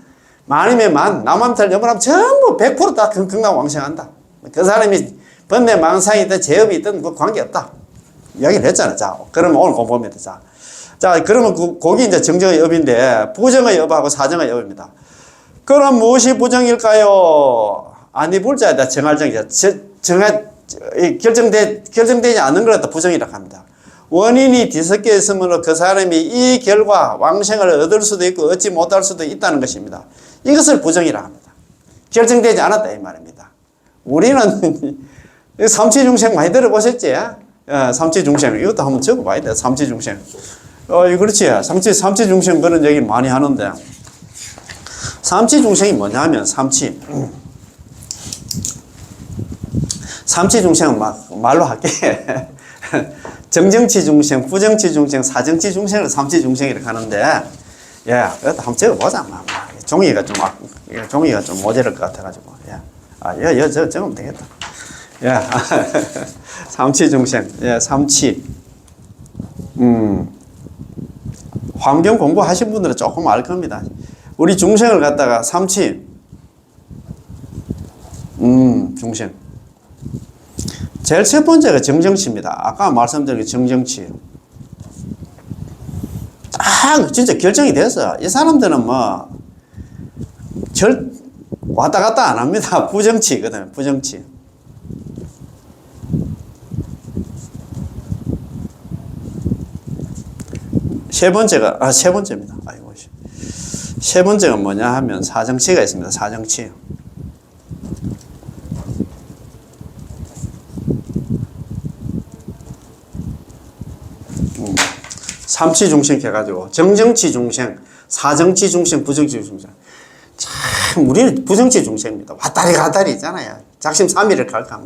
만이면 만, 남아미타불 연불하면 전부 100%다 극락왕생한다. 그 사람이 번뇌 망상이 있든 제업이 있든 그 관계없다. 이야기를 했잖아. 자, 그러면 오늘 공부합니다. 자, 그러면 거기 이제 정정의 업인데 부정의 업하고 사정의 업입니다. 그럼 무엇이 부정일까요? 아니 불자에다 정할 정이죠. 결정되지 않는 걸 부정이라고 합니다. 원인이 뒤섞여 있으므로 그 사람이 이 결과 왕생을 얻을 수도 있고 얻지 못할 수도 있다는 것입니다. 이것을 부정이라고 합니다. 결정되지 않았다 이 말입니다. 우리는 이 삼치중생 많이 들어보셨지? 예, 삼치중생. 이것도 한번 적어봐야 돼. 삼치중생. 그렇지. 삼치중생 그런 얘기 많이 하는데. 삼치중생이 뭐냐면, 삼치중생은 말로 할게. 정정치중생, 부정치중생, 사정치중생을 삼치중생이라고 하는데, 예, 그것도 한번 적어보자. 종이가 좀 모자랄 것 같아가지고. 예. 적으면 되겠다. 예. 삼치중생. 예, 삼치. 환경 공부하신 분들은 조금 알 겁니다. 우리 중생을 갖다가 삼치. 중생. 제일 첫 번째가 정정치입니다. 아까 말씀드린 게 정정치. 진짜 결정이 됐어. 이 사람들은 왔다 갔다 안 합니다. 부정치거든, 부정치. 세 번째입니다. 세 번째가 뭐냐 하면 사정치가 있습니다. 사정치. 삼치 중생 해가지고 정정치 중생, 사정치 중생, 부정치 중생. 참 우리는 부정치 중생입니다. 왔다리 갔다리 있잖아요. 작심삼일을 갈까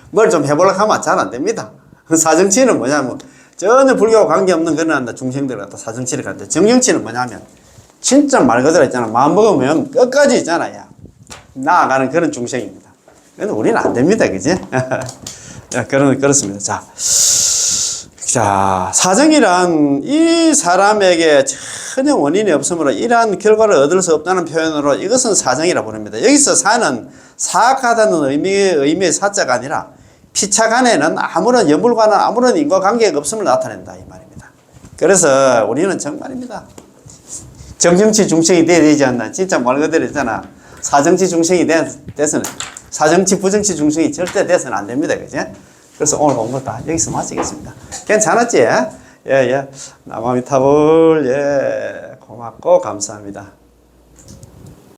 뭘 좀 해보려고 하면 잘 안 됩니다. 사정치는 뭐냐면 전혀 불교와 관계없는 그런 중생들 갖다 사정치를 가는데, 정정치는 뭐냐면 진짜 말 그대로 있잖아. 마음 먹으면 끝까지 있잖아요. 나아가는 그런 중생입니다. 근데 우리는 안 됩니다. 그지? 그렇습니다. 자, 사정이란 이 사람에게 전혀 원인이 없으므로 이러한 결과를 얻을 수 없다는 표현으로 이것은 사정이라고 부릅니다. 여기서 사는 사악하다는 의미의 사자가 아니라 피차 간에는 아무런 여물과는 아무런 인과관계가 없음을 나타낸다 이 말입니다. 그래서 우리는 정말입니다. 정정치 중생이 돼야 되지 않나. 진짜 말 그대로 있잖아. 사정치 중생이 돼서는, 사정치 부정치 중생이 절대 돼서는 안 됩니다. 그지? 그래서 오늘 공부 다 여기서 마치겠습니다. 괜찮았지? 예. 나마미타불, 예. 고맙고 감사합니다.